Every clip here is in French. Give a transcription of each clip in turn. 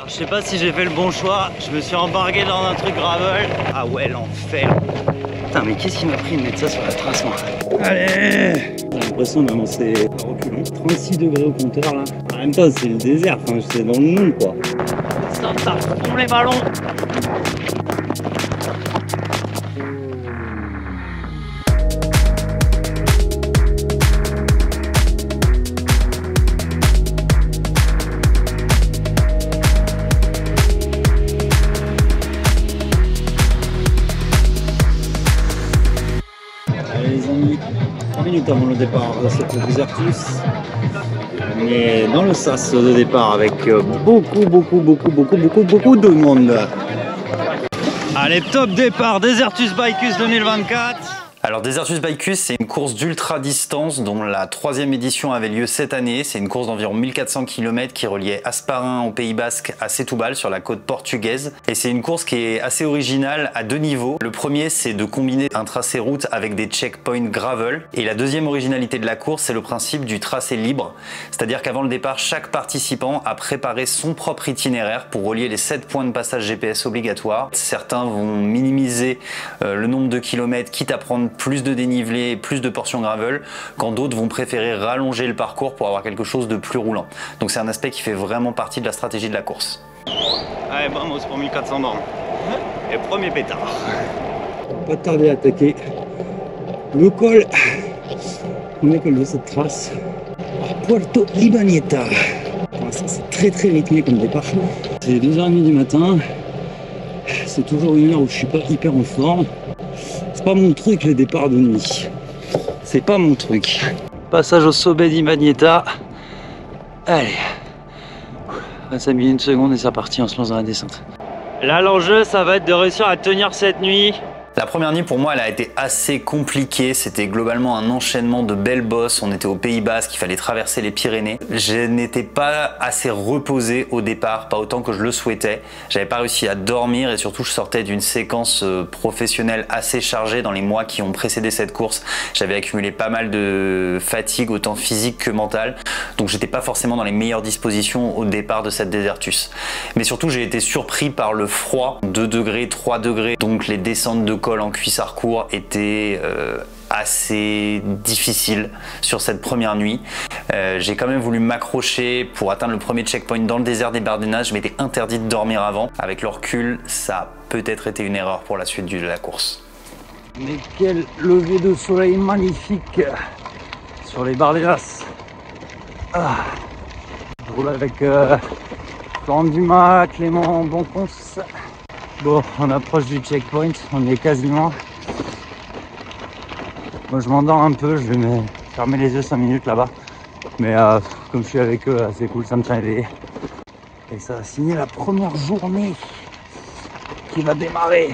Alors je sais pas si j'ai fait le bon choix, je me suis embarqué dans un truc gravel. Ah ouais, l'enfer. Putain, mais qu'est-ce qui m'a pris de mettre ça sur la trace, moi? Allez! J'ai l'impression d'avancer à reculons. 36 degrés au compteur là. En même temps, c'est le désert, enfin, c'est dans le monde quoi. Ça fond les ballons! Les amis, 3 minutes avant le départ de cette Desertus. On est dans le sas de départ avec beaucoup de monde. Allez, top départ, Desertus Bicus 2024. Alors Desertus Bicus, c'est une course d'ultra distance dont la 3e édition avait lieu cette année. C'est une course d'environ 1400 km qui reliait Hasparren au Pays Basque à Setúbal sur la côte portugaise. Et c'est une course qui est assez originale à 2 niveaux. Le premier, c'est de combiner un tracé route avec des checkpoints gravel. Et la deuxième originalité de la course, c'est le principe du tracé libre. C'est-à-dire qu'avant le départ, chaque participant a préparé son propre itinéraire pour relier les 7 points de passage GPS obligatoires. Certains vont minimiser le nombre de kilomètres, quitte à prendre plus de dénivelé, plus de portions gravel, quand d'autres vont préférer rallonger le parcours pour avoir quelque chose de plus roulant. Donc c'est un aspect qui fait vraiment partie de la stratégie de la course. Allez, vamos pour 1400 bornes. Et premier pétard. Pas tarder à attaquer le col de cette trace à Puerto Ibañeta. Pour l'instant, c'est très rythmé comme départ. C'est 2h30 du matin. C'est toujours une heure où je suis pas hyper en forme. C'est pas mon truc les départs de nuit. C'est pas mon truc. Passage au sommet d'Ibañeta. Allez. 25 minutes, 1 seconde et c'est reparti, on se lance dans la descente. Là, l'enjeu, ça va être de réussir à tenir cette nuit. La première nuit pour moi elle a été assez compliquée, c'était globalement un enchaînement de belles bosses, on était au Pays Basque, il fallait traverser les Pyrénées. Je n'étais pas assez reposé au départ, pas autant que je le souhaitais. J'avais pas réussi à dormir et surtout je sortais d'une séquence professionnelle assez chargée dans les mois qui ont précédé cette course. J'avais accumulé pas mal de fatigue autant physique que mentale, donc j'étais pas forcément dans les meilleures dispositions au départ de cette Desertus. Mais surtout j'ai été surpris par le froid, 2 degrés, 3 degrés, donc les descentes de col en cuissard court était assez difficile sur cette première nuit. J'ai quand même voulu m'accrocher pour atteindre le premier checkpoint dans le désert des Bardenas. Je m'étais interdit de dormir avant. Avec le recul, ça a peut-être été une erreur pour la suite de la course. Mais quel lever de soleil magnifique sur les Bardenas. Je roule avec Florent Dumas, Clément Bonconce. Bon, on approche du checkpoint, on y est quasiment. Moi je m'endors un peu, je vais fermer les yeux 5 minutes là-bas. Mais comme je suis avec eux, c'est cool, ça me tient éveillé. Et ça va signer la première journée qui va démarrer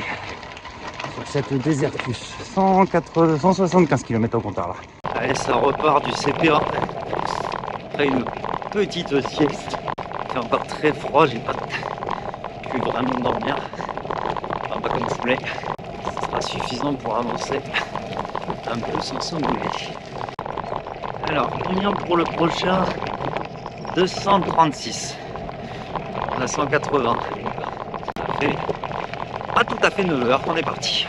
sur cette Desertus. 175 km au compteur là. Allez, ça repart du CP1. Après une petite sieste. C'est encore très froid, j'ai pas pu vraiment dormir. Enfin, pas comme je voulais. Ce sera suffisant pour avancer un peu sans s'embrouiller. Alors, combien pour le prochain? 236. On a 180. Ça fait pas tout à fait 9 heures qu'on est parti.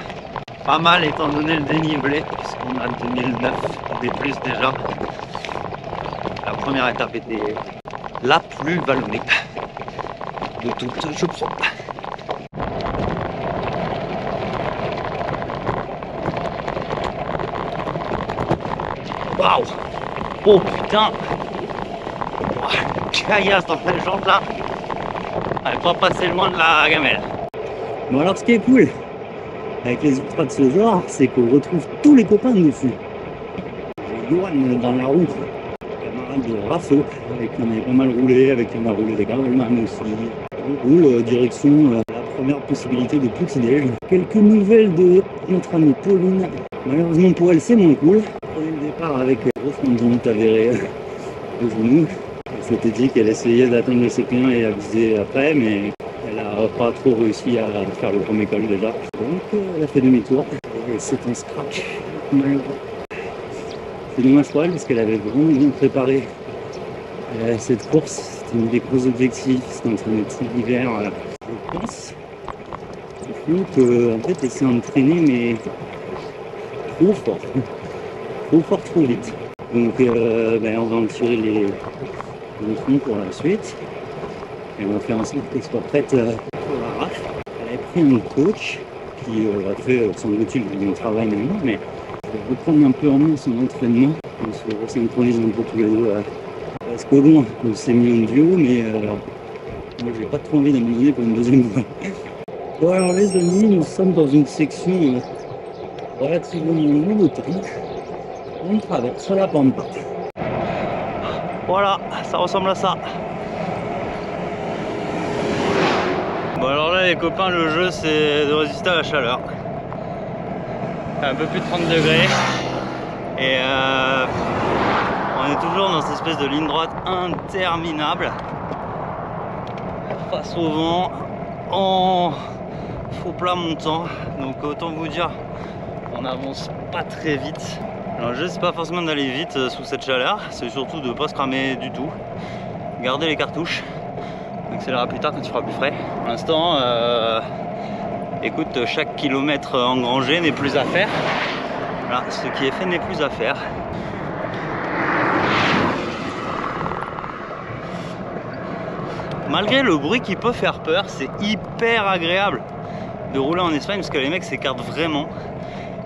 Pas mal étant donné le dénivelé, puisqu'on a 2009 des plus déjà. La première étape était la plus vallonnée de toutes, je crois. Waouh! Oh putain! Caillasse dans cette jambe là! Elle n'est pas passée loin de la gamelle. Bon alors ce qui est cool avec les ultras de ce genre, c'est qu'on retrouve tous les copains de dessus. Johan dans la roue, camarade de Raffo, avec qui on avait pas mal roulé, avec qui on a roulé des gravelman aussi. On roule direction la première possibilité de petit déj. Quelques nouvelles de notre amie Pauline. Malheureusement pour elle c'est moins cool. Prenez le départ avec grosse tendinite avérée au genou. Elle s'était dit qu'elle essayait d'atteindre le CP1 et à viser après, mais elle n'a pas trop réussi à faire le premier col déjà. Donc elle a fait demi-tour et c'est un scratch malheureux. C'est dommage pour elle parce qu'elle avait vraiment bien préparé cette course. c'était mis des gros objectifs, c'était en train d'être l'hiver. Je pense que en fait, elle s'est entraînée, mais trop fort. Trop fort, trop vite. Donc on va en tirer les troncs pour la suite. Et on va faire en sorte qu'elle soit prête pour la raf. Elle a pris un coach qui a fait sans doute du travail maintenant, mais elle va reprendre un peu en main son entraînement. On se resynchronise un peu tous les deux. Parce qu'au loin, on s'est mis en duo, mais moi j'ai pas trop envie d'amener pour une deuxième fois. Bon alors les amis, nous sommes dans une section relativement monotone. On traverse la pampa. Voilà, ça ressemble à ça. Bon alors là les copains, le jeu c'est de résister à la chaleur. Un peu plus de 30 degrés. Et on est toujours dans cette espèce de ligne droite interminable. Face au vent, en faux plat montant. Donc autant vous dire, on n'avance pas très vite. Alors le jeu c'est pas forcément d'aller vite sous cette chaleur, c'est surtout de ne pas se cramer du tout. Garder les cartouches, accélérera plus tard quand il fera plus frais. Pour l'instant, écoute, chaque kilomètre engrangé n'est plus à faire. Voilà, ce qui est fait n'est plus à faire. Malgré le bruit qui peut faire peur, c'est hyper agréable de rouler en Espagne parce que les mecs s'écartent vraiment.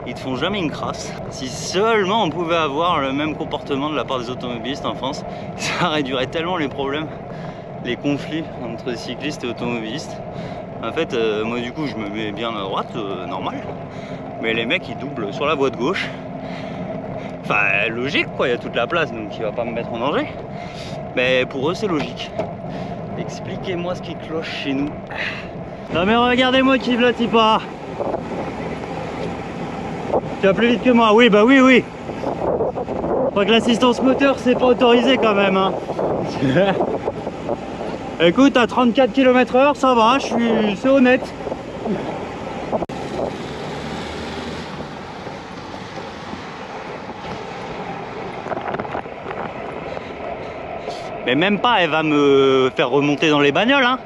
Ils te font jamais une crasse. Si seulement on pouvait avoir le même comportement de la part des automobilistes en France, ça réduirait tellement les problèmes, les conflits entre cyclistes et automobilistes. En fait, moi du coup je me mets bien à droite, normal. Mais les mecs ils doublent sur la voie de gauche. Enfin logique quoi, il y a toute la place donc il va pas me mettre en danger. Mais pour eux c'est logique. Expliquez-moi ce qui cloche chez nous. Non mais regardez-moi qui blottit pas. Tu vas plus vite que moi, oui bah oui oui. Je crois que l'assistance moteur c'est pas autorisé quand même hein. Écoute à 34 km/h ça va, c'est honnête. Mais même pas, elle va me faire remonter dans les bagnoles hein.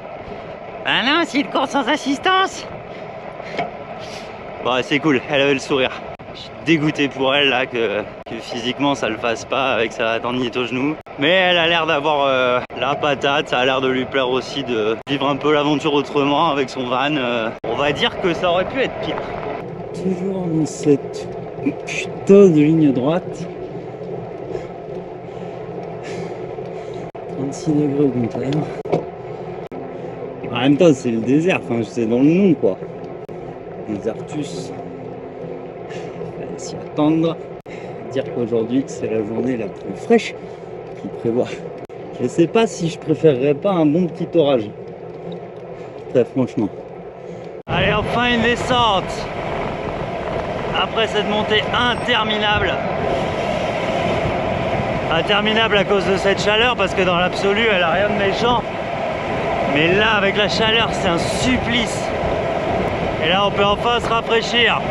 Ah non, c'est une course sans assistance. Bon c'est cool, elle avait le sourire. Je suis dégoûté pour elle là que physiquement ça le fasse pas avec sa tendinite au genou. Mais elle a l'air d'avoir la patate, ça a l'air de lui plaire aussi de vivre un peu l'aventure autrement avec son van. On va dire que ça aurait pu être pire. Toujours dans cette putain de ligne droite. 36 degrés au contraire. En même temps c'est le désert, enfin c'est dans le nom quoi. Désertus. Fallait s'y attendre. Dire qu'aujourd'hui c'est la journée la plus fraîche qui prévoit. Je sais pas si je préférerais pas un bon petit orage. Très franchement. Allez enfin une descente. Après cette montée interminable. Interminable à cause de cette chaleur parce que dans l'absolu elle a rien de méchant. Mais là avec la chaleur c'est un supplice. Et là on peut enfin se rafraîchir.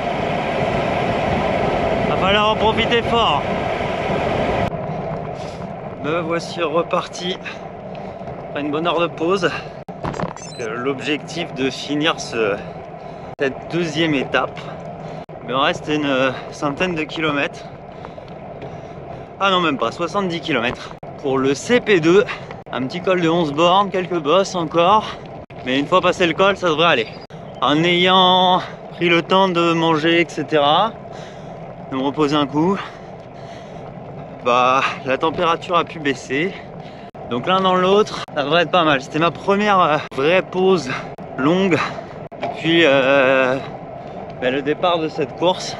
Va falloir en profiter fort. Me voici reparti après une bonne heure de pause. L'objectif de finir cette deuxième étape. Il me reste une centaine de kilomètres. Ah non même pas, 70 km. Pour le CP2, un petit col de 11 bornes, quelques bosses encore. Mais une fois passé le col, ça devrait aller. En ayant pris le temps de manger, etc. De me reposer un coup. Bah, la température a pu baisser. Donc l'un dans l'autre, ça devrait être pas mal. C'était ma première vraie pause longue depuis le départ de cette course.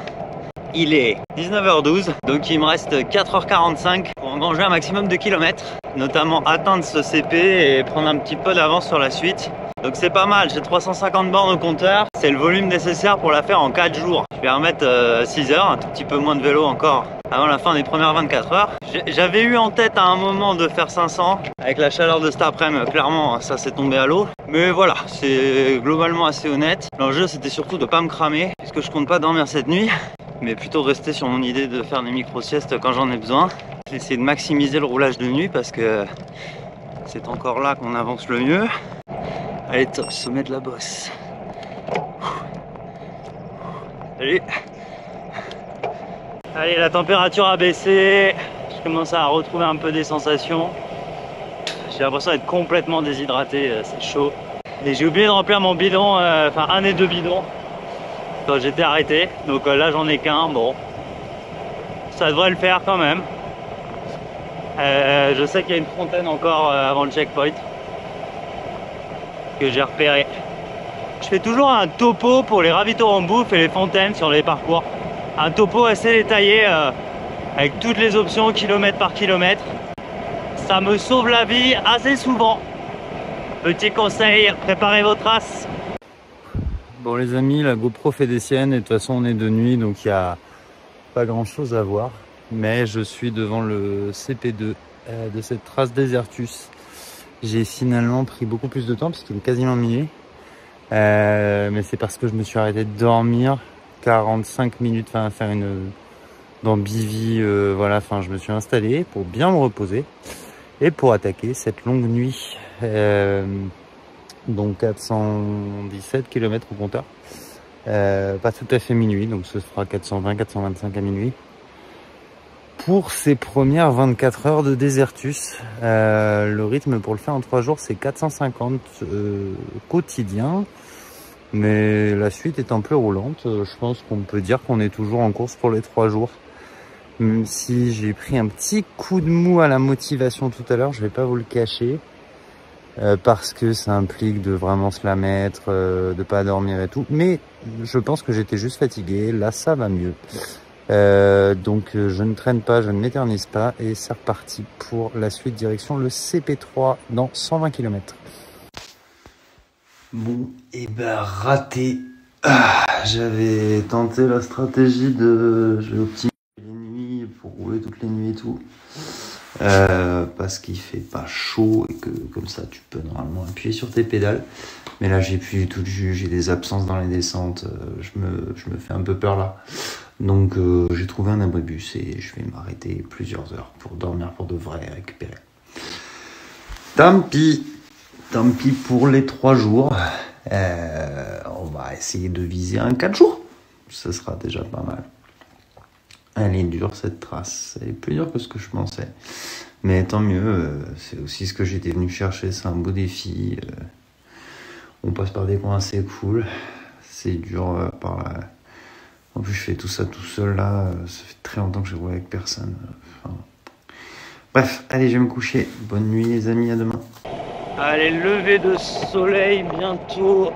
Il est 19h12, donc il me reste 4h45 pour engranger un maximum de kilomètres, notamment atteindre ce CP et prendre un petit peu d'avance sur la suite. Donc c'est pas mal, j'ai 350 bornes au compteur, c'est le volume nécessaire pour la faire en 4 jours. Je vais remettre 6 heures, un tout petit peu moins de vélo encore avant la fin des premières 24 heures. J'avais eu en tête à un moment de faire 500, avec la chaleur de cet après-midi, clairement ça s'est tombé à l'eau. Mais voilà, c'est globalement assez honnête. L'enjeu c'était surtout de pas me cramer, puisque je compte pas dormir cette nuit, mais plutôt rester sur mon idée de faire des micro-siestes quand j'en ai besoin. J'ai essayé de maximiser le roulage de nuit parce que C'est encore là qu'on avance le mieux. Allez, top, sommet de la bosse. Allez. Allez, la température a baissé. Je commence à retrouver un peu des sensations. J'ai l'impression d'être complètement déshydraté, c'est chaud. Et j'ai oublié de remplir mon bidon, enfin un et deux bidons quand j'étais arrêté. Donc là j'en ai qu'un, bon. Ça devrait le faire quand même. Je sais qu'il y a une fontaine encore avant le checkpoint que j'ai repéré. Je fais toujours un topo pour les ravitaux en bouffe et les fontaines sur les parcours. Un topo assez détaillé avec toutes les options kilomètre par kilomètre. Ça me sauve la vie assez souvent. Petit conseil, préparez vos traces. Bon les amis, la GoPro fait des siennes et de toute façon on est de nuit donc il n'y a pas grand chose à voir. Mais je suis devant le CP2 de cette trace Desertus. J'ai finalement pris beaucoup plus de temps puisqu'il est quasiment minuit. Mais c'est parce que je me suis arrêté de dormir 45 minutes, enfin faire une dans Bivy, voilà, enfin je me suis installé pour bien me reposer et pour attaquer cette longue nuit. Donc 417 km au compteur. Pas tout à fait minuit, donc ce sera 420-425 à minuit. Pour ces premières 24 heures de Desertus, le rythme pour le faire en 3 jours, c'est 450 quotidien. Mais la suite étant plus roulante, je pense qu'on peut dire qu'on est toujours en course pour les 3 jours. Même si j'ai pris un petit coup de mou à la motivation tout à l'heure, je vais pas vous le cacher. Parce que ça implique de vraiment se la mettre, de pas dormir et tout. Mais je pense que j'étais juste fatigué. Là, ça va mieux. Donc je ne traîne pas, je ne m'éternise pas. Et c'est reparti pour la suite direction le CP3 dans 120 km. Bon, et ben raté. J'avais tenté la stratégie de... Je vais optimiser les nuits pour rouler toutes les nuits et tout. Parce qu'il fait pas chaud et que comme ça tu peux normalement appuyer sur tes pédales. Mais là j'ai plus du tout de jus, j'ai des absences dans les descentes, je me fais un peu peur là. Donc j'ai trouvé un abribus et je vais m'arrêter plusieurs heures pour dormir pour de vrai et récupérer. Tant pis pour les 3 jours. On va essayer de viser un 4 jours. Ce sera déjà pas mal. Elle est dure cette trace, elle est plus dure que ce que je pensais. Mais tant mieux, c'est aussi ce que j'étais venu chercher, c'est un beau défi. On passe par des coins assez cool. C'est dur par là. En plus je fais tout ça tout seul là, ça fait très longtemps que je roule avec personne. Enfin... Bref, allez je vais me coucher. Bonne nuit les amis, à demain. Allez, lever de soleil bientôt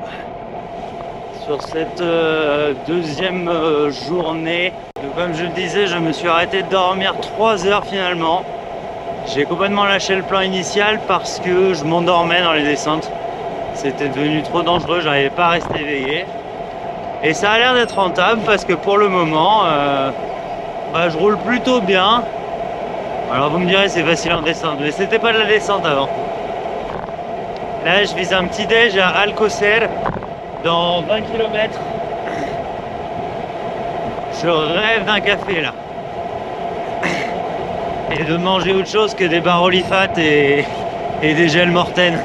sur cette deuxième journée. Donc, comme je le disais, je me suis arrêté de dormir 3 heures finalement. J'ai complètement lâché le plan initial parce que je m'endormais dans les descentes. C'était devenu trop dangereux, j'arrivais pas à rester éveillé. Et ça a l'air d'être rentable parce que pour le moment, je roule plutôt bien. Alors vous me direz c'est facile en descente, mais c'était pas de la descente avant. Là je vise un petit déj à Alcocer dans 20 km. Je rêve d'un café là. Et de manger autre chose que des barolifat et des gels mortaines.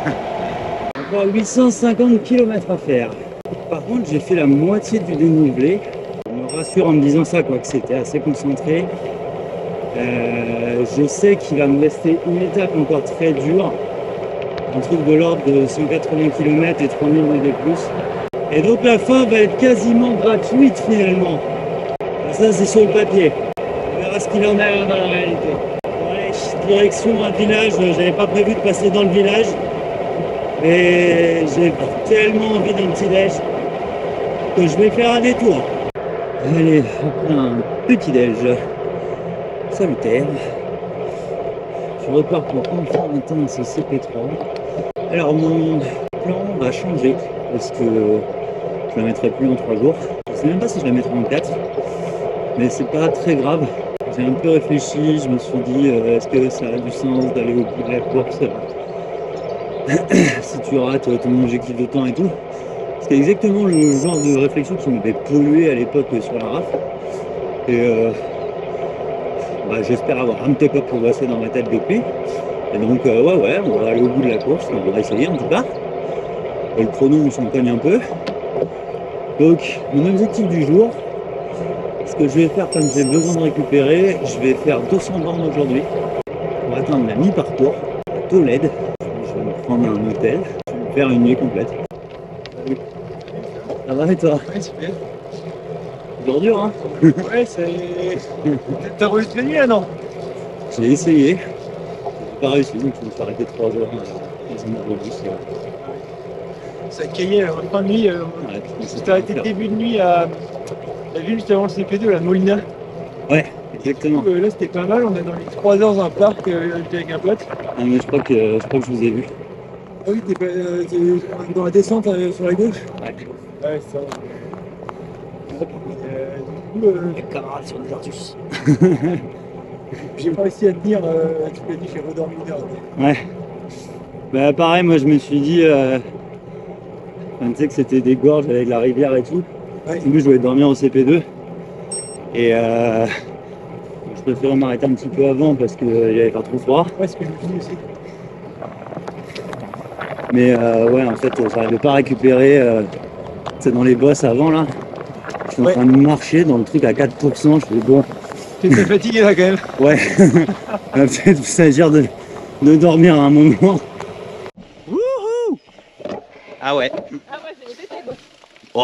Encore 850 km à faire. Par contre j'ai fait la moitié du dénivelé. Je me rassure en me disant ça, quoi, que c'était assez concentré. Je sais qu'il va me rester une étape encore très dure. Un truc de l'ordre de 180 km et 3000 de plus. Et donc la fin va être quasiment gratuite finalement. Ça c'est sur le papier. On verra ce qu'il en est dans la réalité. Bon, allez, direction un village. J'avais pas prévu de passer dans le village. Mais j'ai tellement envie d'un petit déj que je vais faire un détour. Allez, après un petit déj salutaire. Je repars pour enfin atteindre ce CP3. Alors mon plan va changer parce que je la mettrai plus en 3 jours. Je sais même pas si je la mettrai en 4, mais c'est pas très grave. J'ai un peu réfléchi, je me suis dit est-ce que ça a du sens d'aller au bout de la course si tu rates ton objectif de temps et tout. C'était exactement le genre de réflexion qui m'avait pollué à l'époque sur la RAF. Et j'espère avoir un petit peu progressé dans ma tête depuis. Et donc ouais, on va aller au bout de la course, on va essayer en tout cas. Et le chrono on s'en cogne un peu. Donc mon objectif du jour, ce que je vais faire comme j'ai besoin de récupérer, je vais faire 200 bornes aujourd'hui pour atteindre la mi-parcours à Tolède. Je vais me prendre un hôtel, je vais me faire une nuit complète. Ça va et toi? Ouais, super. Dur dur hein. Ouais, c'est. T'as réussi la nuit là, non? J'ai essayé, j'ai pas réussi, donc je me suis arrêté 3 heures dans un autobus. Ça caillait en fin de nuit. Ouais, C'était arrêté début de nuit à la ville juste avant le CP2, la Molina. Ouais, exactement. Là c'était pas mal, on est dans les 3 heures dans un parc, j'étais avec un pote. Ah, mais je crois que je vous ai vu. Ah oui, t'es dans la descente sur la gauche? Ouais. Ouais, c'est ça. Du coup, Les camarades sur des Artus. j'ai pas réussi à tenir, tu m'as dit, j'ai redormi une heure. Ouais. Bah pareil, moi je me suis dit, tu sais que c'était des gorges avec la rivière et tout. Ouais. Du coup je voulais dormir au CP2. Et je préférais m'arrêter un petit peu avant parce qu'il n'y avait pas trop froid. Ouais, ce que je me suis dit aussi. Mais ouais, en fait, j'arrivais pas à récupérer. C'est dans les bosses avant là. Je suis en Ouais. train de marcher dans le truc à 4%. Je fais bon, T'étais fatigué là quand même. ouais. Il va peut-être s'agir de dormir à un moment. Wouhou! Ah ouais. Ah ouais, j'ai été quoi.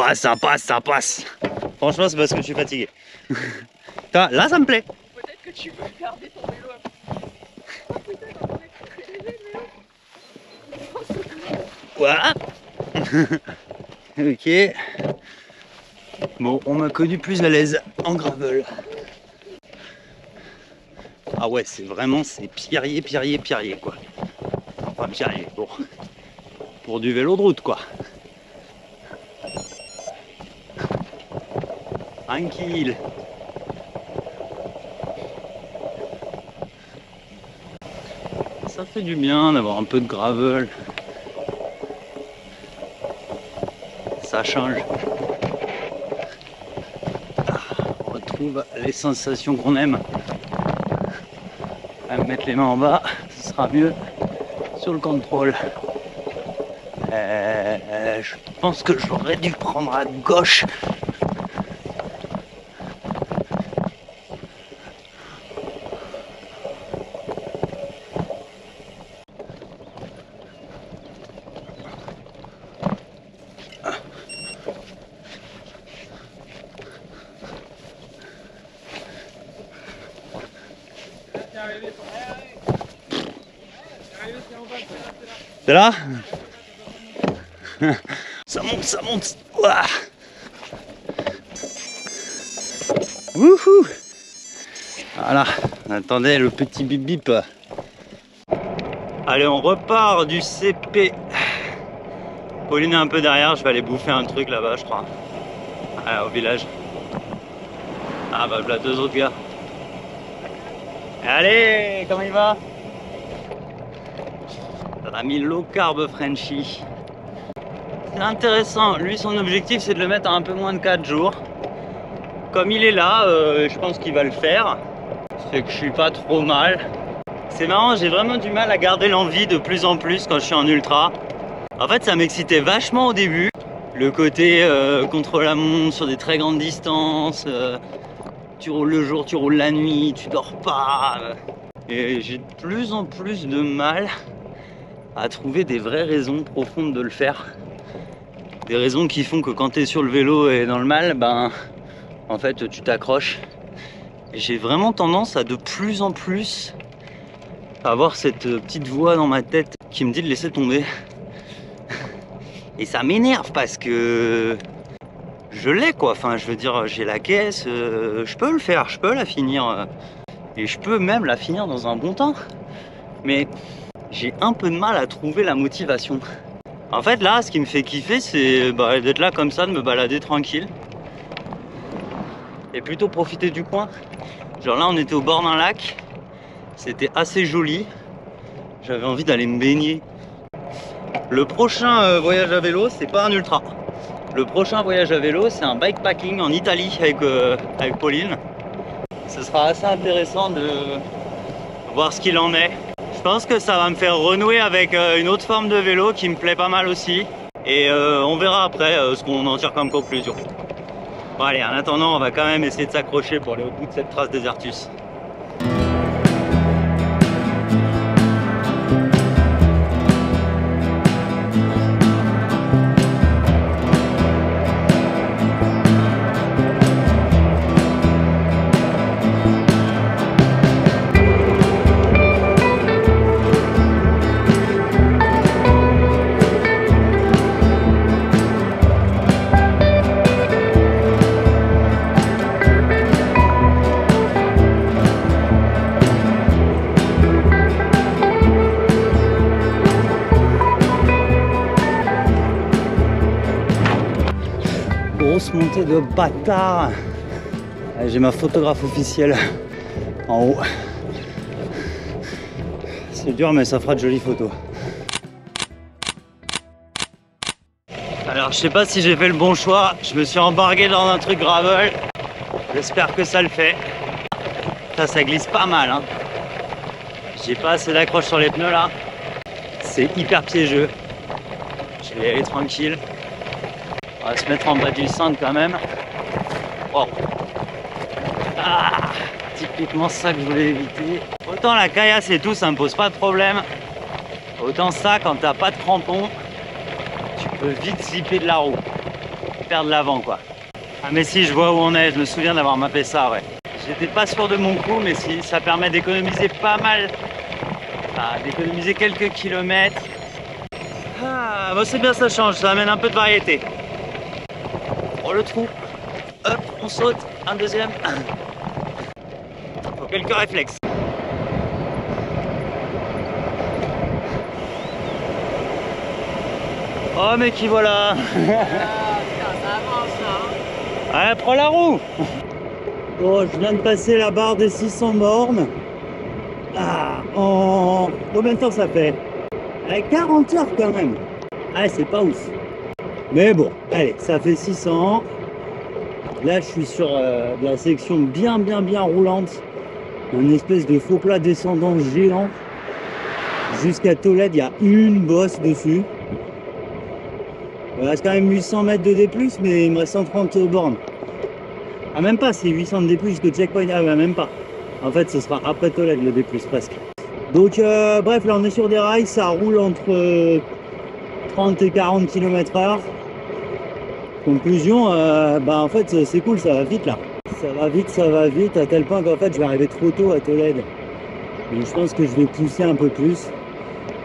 Ouais, ça passe, ça passe. Franchement, c'est parce que je suis fatigué. Là, ça me plaît. Peut-être que tu veux garder ton vélo un peu. Oh putain, on est très léger le vélo. Voilà. Ok. Bon, on m'a connu plus à l'aise en gravel. Ah ouais, c'est vraiment, c'est pierrier quoi. Enfin, pierrier, pour du vélo de route quoi. Tranquille. Ça fait du bien d'avoir un peu de gravel. Ça change. On retrouve les sensations qu'on aime. On va mettre les mains en bas, ce sera mieux sur le contrôle. Je pense que j'aurais dû prendre à gauche. C'est là? Ça monte, ça monte. Ouah. Wouhou. Voilà, on attendait le petit bip bip. Allez, on repart du CP. Pauline est un peu derrière, je vais aller bouffer un truc là-bas, je crois. Allez, au village. Ah bah voilà 2 autres gars. Allez, comment il va? L'ami low carb Frenchy. C'est intéressant, lui son objectif c'est de le mettre à un peu moins de 4 jours. Comme il est là, je pense qu'il va le faire. C'est que je suis pas trop mal. C'est marrant, j'ai vraiment du mal à garder l'envie de plus en plus quand je suis en ultra. En fait ça m'excitait vachement au début. Le côté contre la montre sur des très grandes distances. Tu roules le jour, tu roules la nuit, tu dors pas. Et j'ai de plus en plus de mal à trouver des vraies raisons profondes de le faire. Des raisons qui font que quand tu es sur le vélo et dans le mal, ben en fait tu t'accroches. J'ai vraiment tendance à de plus en plus avoir cette petite voix dans ma tête qui me dit de laisser tomber. Et ça m'énerve parce que je l'ai quoi, enfin je veux dire j'ai la caisse, je peux le faire, je peux la finir et je peux même la finir dans un bon temps. Mais j'ai un peu de mal à trouver la motivation. En fait là ce qui me fait kiffer c'est d'être là comme ça, de me balader tranquille et plutôt profiter du coin. Genre là on était au bord d'un lac, c'était assez joli, j'avais envie d'aller me baigner. Le prochain voyage à vélo c'est pas un ultra. Le prochain voyage à vélo c'est un bikepacking en Italie avec Pauline. Ce sera assez intéressant de voir ce qu'il en est. Je Je pense que ça va me faire renouer avec une autre forme de vélo qui me plaît pas mal aussi. Et on verra après ce qu'on en tire comme conclusion. Bon allez, en attendant, on va quand même essayer de s'accrocher pour aller au bout de cette trace Desertus. Grosse montée de bâtard. J'ai ma photographe officielle en haut. C'est dur mais ça fera de jolies photos. Alors je sais pas si j'ai fait le bon choix. Je me suis embarqué dans un truc gravel. J'espère que ça le fait. Ça glisse pas mal hein. J'ai pas assez d'accroche sur les pneus là. C'est hyper piégeux. Je vais y aller tranquille. On va se mettre en bas du centre quand même. Wow. Ah, typiquement ça que je voulais éviter. Autant la caillasse et tout, ça me pose pas de problème. Autant ça, quand t'as pas de crampons, tu peux vite slipper de la roue. Perdre l'avant quoi. Ah mais si, je vois où on est, je me souviens d'avoir mappé ça, ouais. J'étais pas sûr de mon coup, mais si ça permet d'économiser pas mal. Enfin, d'économiser quelques kilomètres. Ah, bon c'est bien, ça change, ça amène un peu de variété. Oh le trou, hop, on saute, un deuxième. Faut quelques réflexes. Oh mais qui voilà. Putain, ça avance là. Ouais, prends la roue. Bon, je viens de passer la barre des 600 bornes. Ah, en combien de temps ça fait? 40 heures quand même. Ah, c'est pas ouf. Mais bon, allez, ça fait 600. Là, je suis sur la section bien roulante. Une espèce de faux plat descendant géant. Jusqu'à Tolède, il y a une bosse dessus. Il reste quand même 800 mètres de D+, mais il me reste 130 bornes. Ah, même pas, c'est 800 de D+, jusqu'au checkpoint. Ah, ouais, même pas. En fait, ce sera après Tolède, le D+, presque. Donc, bref, là, on est sur des rails. Ça roule entre 30 et 40 km/h. Conclusion, en fait c'est cool, ça va vite là. Ça va vite à tel point qu'en fait je vais arriver trop tôt à Tolède. Donc je pense que je vais pousser un peu plus.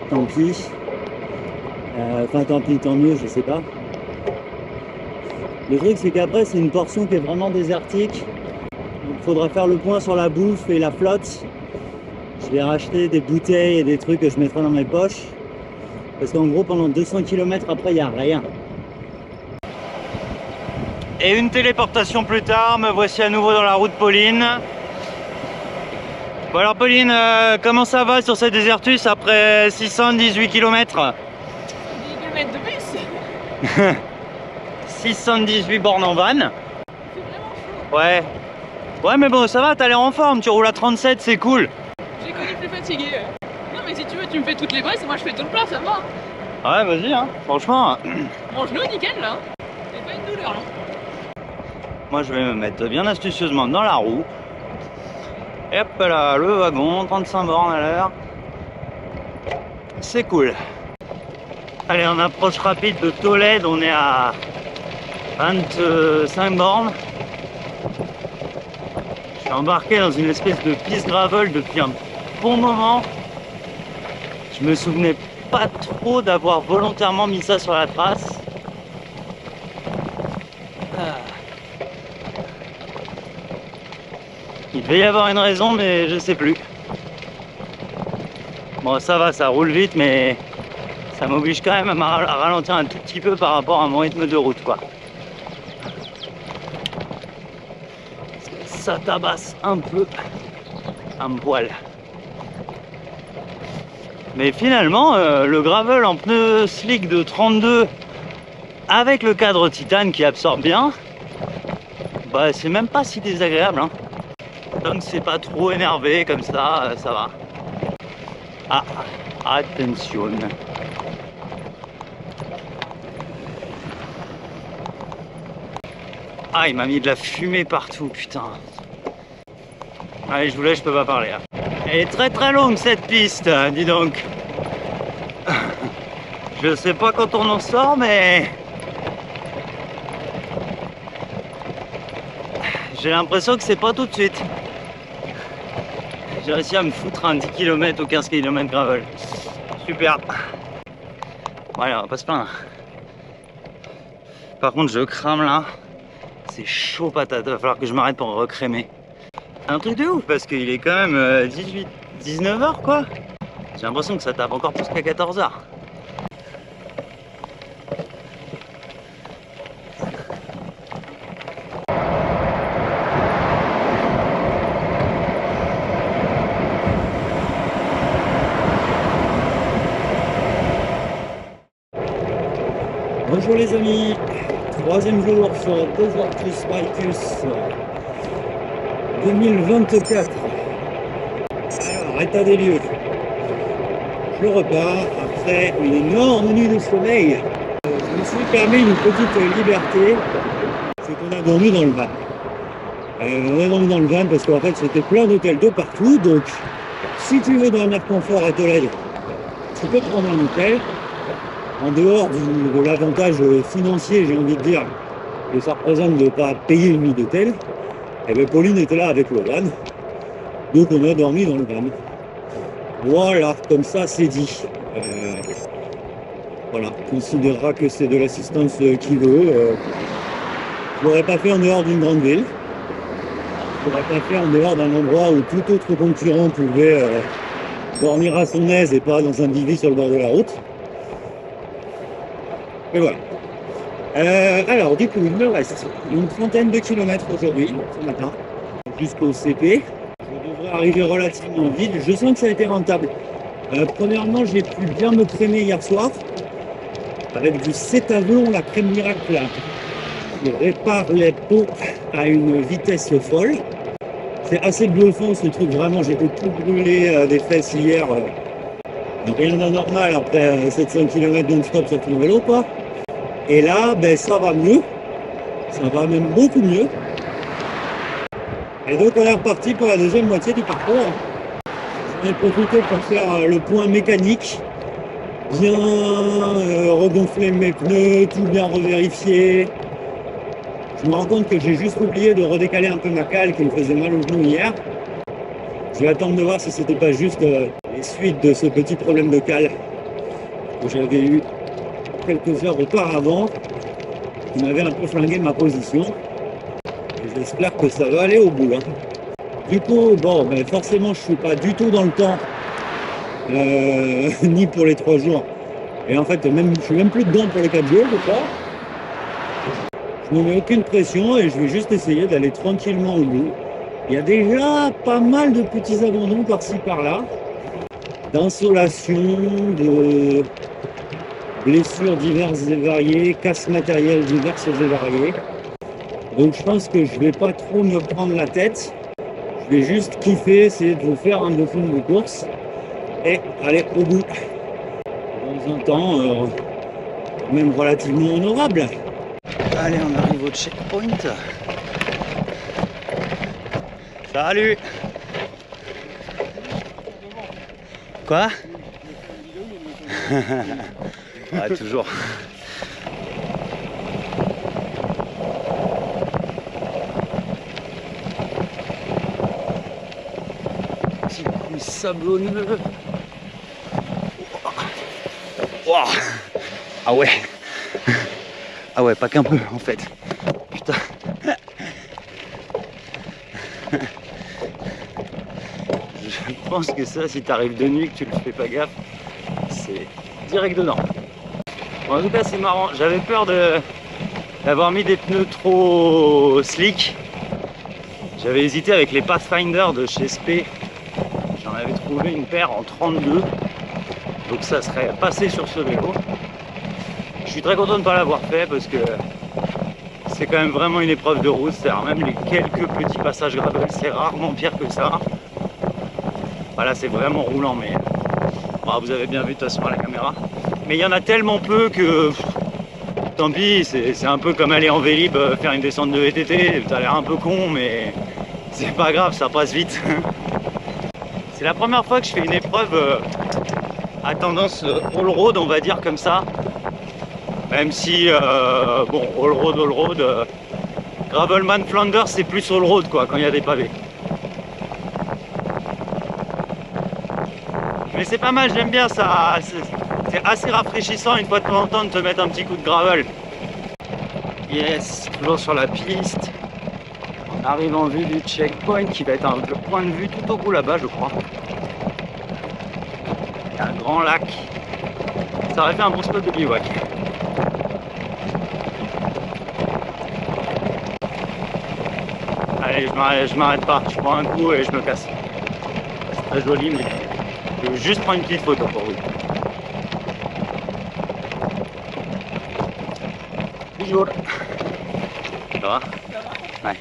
Tant pis. Enfin tant pis, tant mieux, je sais pas. Le truc c'est qu'après c'est une portion qui est vraiment désertique. Donc il faudra faire le point sur la bouffe et la flotte. Je vais racheter des bouteilles et des trucs que je mettrai dans mes poches. Parce qu'en gros pendant 200 km après il n'y a rien. Et une téléportation plus tard, me voici à nouveau dans la route Pauline. Bon alors Pauline, comment ça va sur cette Desertus après 618 km? 10 km de bus. 618 bornes en van. C'est vraiment chaud. Ouais. Ouais mais bon ça va, t'as l'air en forme, tu roules à 37, c'est cool. J'ai connu plus fatigué. Non mais si tu veux, tu me fais toutes les bosses et moi je fais tout le plat, ça va. Ouais vas-y hein, franchement. Mon genou nickel là. C'est pas une douleur là. Moi je vais me mettre bien astucieusement dans la roue. Et hop là, le wagon, 35 bornes à l'heure. C'est cool. Allez, en approche rapide de Tolède, on est à 25 bornes. Je suis embarqué dans une espèce de piste gravel depuis un bon moment. Je me souvenais pas trop d'avoir volontairement mis ça sur la trace. Il devait y avoir une raison, mais je sais plus. Bon, ça va, ça roule vite, mais ça m'oblige quand même à ralentir un tout petit peu par rapport à mon rythme de route, quoi. Ça tabasse un peu, un poil. Mais finalement, le gravel en pneu slick de 32 avec le cadre titane qui absorbe bien, bah c'est même pas si désagréable, hein. Donc c'est pas trop énervé comme ça va. Ah, attention. Ah, il m'a mis de la fumée partout, putain. Allez, je vous laisse, je peux pas parler. Hein. Elle est très très longue cette piste, dis donc. Je sais pas quand on en sort, mais j'ai l'impression que c'est pas tout de suite. J'ai réussi à me foutre un 10 km ou 15 km gravel. Super. Ouais, on va pas se plaindre. Par contre, je crame là. C'est chaud patate. Il va falloir que je m'arrête pour recrémer. Un truc de ouf parce qu'il est quand même 19h quoi. J'ai l'impression que ça tape encore plus qu'à 14h. Bonjour les amis, troisième jour sur Desertus Bikes 2024. Alors, état des lieux. Je repars après une énorme nuit de sommeil. Je me suis permis une petite liberté, c'est qu'on a dormi dans le van. On a dormi dans le van parce qu'en fait c'était plein d'hôtels de partout, donc si tu veux dormir confort à Tolède, tu peux prendre un hôtel. En dehors de l'avantage financier, j'ai envie de dire, que ça représente de ne pas payer une nuit d'hôtel, et bien Pauline était là avec le van, donc on a dormi dans le van. Voilà, comme ça c'est dit. Voilà, on considérera que c'est de l'assistance qui veut. Je ne l'aurais pas fait en dehors d'une grande ville. Je ne l'aurais pas fait en dehors d'un endroit où tout autre concurrent pouvait dormir à son aise et pas dans un bivy sur le bord de la route. Et voilà. Alors, du coup, il me reste une trentaine de kilomètres aujourd'hui, ce matin, jusqu'au CP. Je devrais arriver relativement vite. Je sens que ça a été rentable. Premièrement, j'ai pu bien me crémer hier soir avec du Cétavlon, la crème miracle, qui répare les peaux à une vitesse folle. C'est assez bluffant ce truc, vraiment. J'étais tout brûlé des fesses hier. Rien d'anormal après 700 km non-stop sur ton vélo, quoi. Et là, ben, ça va mieux. Ça va même beaucoup mieux. Et donc, on est reparti pour la deuxième moitié du parcours. J'en ai profité pour faire le point mécanique. Bien regonfler mes pneus, tout bien revérifier. Je me rends compte que j'ai juste oublié de redécaler un peu ma cale qui me faisait mal au genou hier. Je vais attendre de voir si c'était pas juste les suites de ce petit problème de cale que j'avais eu quelques heures auparavant, qui m'avait un peu flingué ma position. Et j'espère que ça va aller au bout. Hein. Du coup, bon, ben forcément, je suis pas du tout dans le temps, ni pour les 3 jours. Et en fait, même, je suis même plus dedans pour les 4 jours, je crois. Je ne mets aucune pression et je vais juste essayer d'aller tranquillement au bout. Il y a déjà pas mal de petits abandons par-ci par-là, d'insolation, de blessures diverses et variées, casses matérielles diverses et variées. Donc je pense que je vais pas trop me prendre la tête. Je vais juste kiffer, essayer de vous faire un beau film de course et aller au bout. Dans un temps même relativement honorable. Allez, on arrive au checkpoint. Salut. Quoi? Ouais, toujours. Petit coup sablonneux. Wow. Ah ouais. Ah ouais, pas qu'un peu en fait. Putain. Je pense que ça, si t'arrives de nuit, que tu le fais pas gaffe, c'est direct dedans. Bon, en tout cas, c'est marrant. J'avais peur d'avoir mis des pneus trop slick. J'avais hésité avec les Pathfinder de chez Spé. J'en avais trouvé une paire en 32. Donc ça serait passé sur ce vélo. Je suis très content de ne pas l'avoir fait parce que c'est quand même vraiment une épreuve de route. C'est-à-dire même les quelques petits passages gravel, c'est rarement pire que ça. Voilà, c'est vraiment roulant, mais Bah, vous avez bien vu de toute façon à la caméra. Mais il y en a tellement peu que tant pis, c'est un peu comme aller en Vélib faire une descente de VTT. Ça a l'air un peu con, mais c'est pas grave, ça passe vite. C'est la première fois que je fais une épreuve à tendance all-road, on va dire comme ça. Même si, bon, all-road, Gravelman Flanders, c'est plus all-road quoi, quand il y a des pavés. Mais c'est pas mal, j'aime bien ça. C'est assez rafraîchissant une fois de temps en temps de te mettre un petit coup de gravel. Yes, toujours sur la piste. On arrive en vue du checkpoint qui va être le point de vue tout au bout là-bas, je crois. Il y a un grand lac. Ça aurait fait un bon spot de bivouac. Allez, je m'arrête pas. Je prends un coup et je me casse. C'est très joli, mais je veux juste prendre une petite photo pour vous. Bonjour. Ça va? Ouais.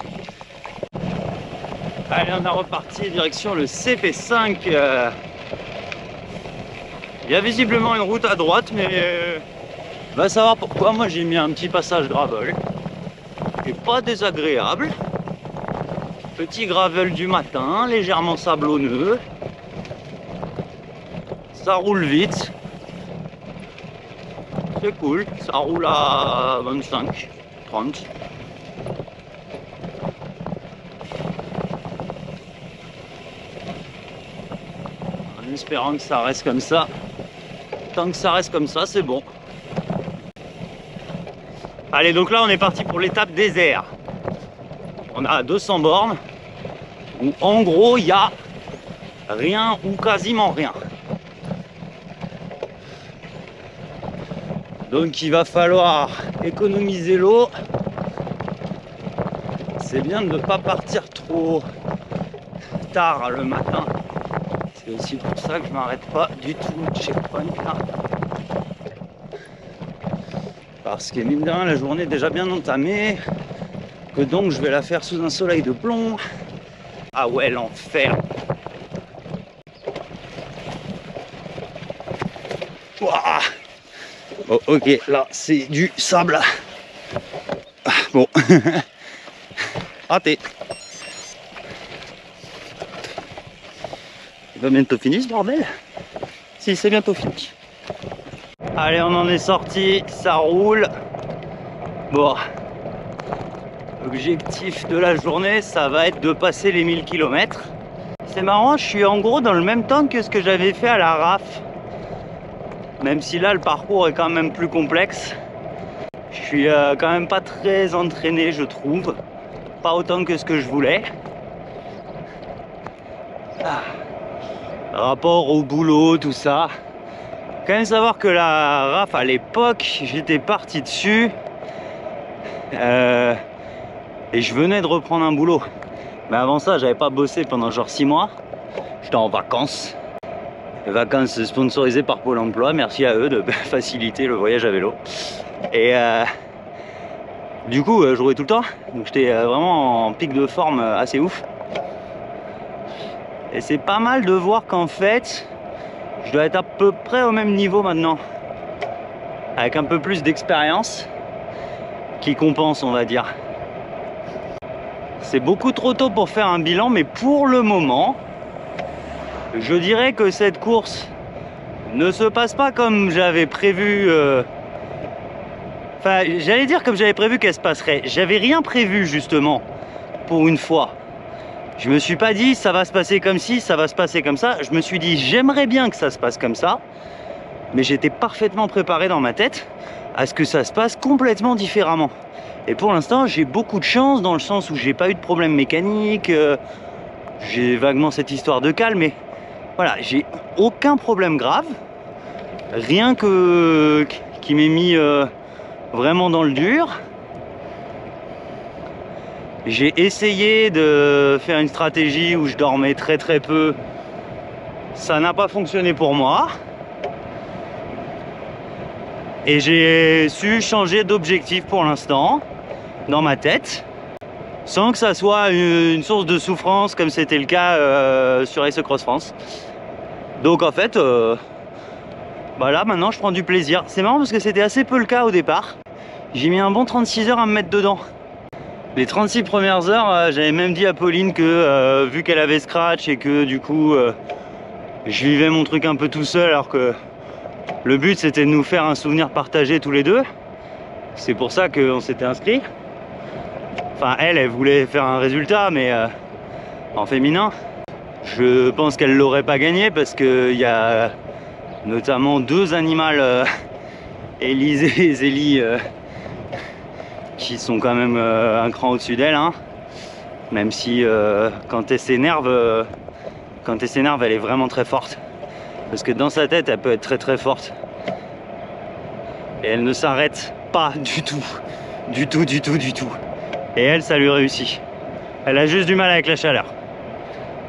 Allez, on a reparti direction le CP5. Il y a visiblement une route à droite, mais va savoir pourquoi. Moi, j'ai mis un petit passage gravel. Et pas désagréable. Petit gravel du matin, légèrement sablonneux. Ça roule vite. C'est cool. Ça roule à 25, 30. En espérant que ça reste comme ça. Tant que ça reste comme ça, c'est bon. Allez, donc là, on est parti pour l'étape désert. On a 200 bornes où en gros il y a rien ou quasiment rien. Donc il va falloir économiser l'eau. C'est bien de ne pas partir trop tard le matin. C'est aussi pour ça que je m'arrête pas du tout de checkpoint là. Parce que mine de rien, la journée est déjà bien entamée. Que donc je vais la faire sous un soleil de plomb. Ah ouais, l'enfer. Ouah. Bon, ok, là c'est du sable. Ah, bon. Raté. Il va bientôt finir ce bordel. Si, c'est bientôt fini. Allez, on en est sorti, ça roule. Bon. L'objectif de la journée, ça va être de passer les 1000 km. C'est marrant, je suis en gros dans le même temps que ce que j'avais fait à la RAF. Même si là, le parcours est quand même plus complexe. Je suis quand même pas très entraîné, je trouve. Pas autant que ce que je voulais. Ah. Rapport au boulot, tout ça. Quand même savoir que la RAF, à l'époque, j'étais parti dessus. Et je venais de reprendre un boulot. Mais avant ça, j'avais pas bossé pendant genre 6 mois. J'étais en vacances. Les vacances sponsorisées par Pôle emploi. Merci à eux de faciliter le voyage à vélo. Et du coup, je roulais tout le temps. Donc j'étais vraiment en pic de forme assez ouf. Et c'est pas mal de voir qu'en fait, je dois être à peu près au même niveau maintenant. Avec un peu plus d'expérience qui compense, on va dire. C'est beaucoup trop tôt pour faire un bilan, mais pour le moment, je dirais que cette course ne se passe pas comme j'avais prévu. Enfin, j'allais dire comme j'avais prévu qu'elle se passerait. J'avais rien prévu justement, pour une fois. Je me suis pas dit ça va se passer comme ci, ça va se passer comme ça. Je me suis dit j'aimerais bien que ça se passe comme ça, mais j'étais parfaitement préparé dans ma tête à ce que ça se passe complètement différemment. Et pour l'instant, j'ai beaucoup de chance dans le sens où j'ai pas eu de problème mécanique. J'ai vaguement cette histoire de cale, mais voilà, j'ai aucun problème grave. Rien qui m'ait mis vraiment dans le dur. J'ai essayé de faire une stratégie où je dormais très très peu. Ça n'a pas fonctionné pour moi. Et j'ai su changer d'objectif pour l'instant, dans ma tête, sans que ça soit une source de souffrance comme c'était le cas sur Race Across France. Donc en fait, Bah là maintenant je prends du plaisir. C'est marrant parce que c'était assez peu le cas au départ. J'ai mis un bon 36 heures à me mettre dedans. Les 36 premières heures, j'avais même dit à Pauline que vu qu'elle avait Scratch et que du coup je vivais mon truc un peu tout seul, alors que le but c'était de nous faire un souvenir partagé tous les deux. C'est pour ça qu'on s'était inscrit. Enfin elle voulait faire un résultat, mais en féminin. Je pense qu'elle l'aurait pas gagné parce qu'il y a notamment 2 animaux, Élise et Zélie, qui sont quand même un cran au-dessus d'elle, hein. Même si quand elle s'énerve, elle est vraiment très forte. Parce que dans sa tête, elle peut être très très forte. Et elle ne s'arrête pas du tout. Du tout. Et elle, ça lui réussit. Elle a juste du mal avec la chaleur.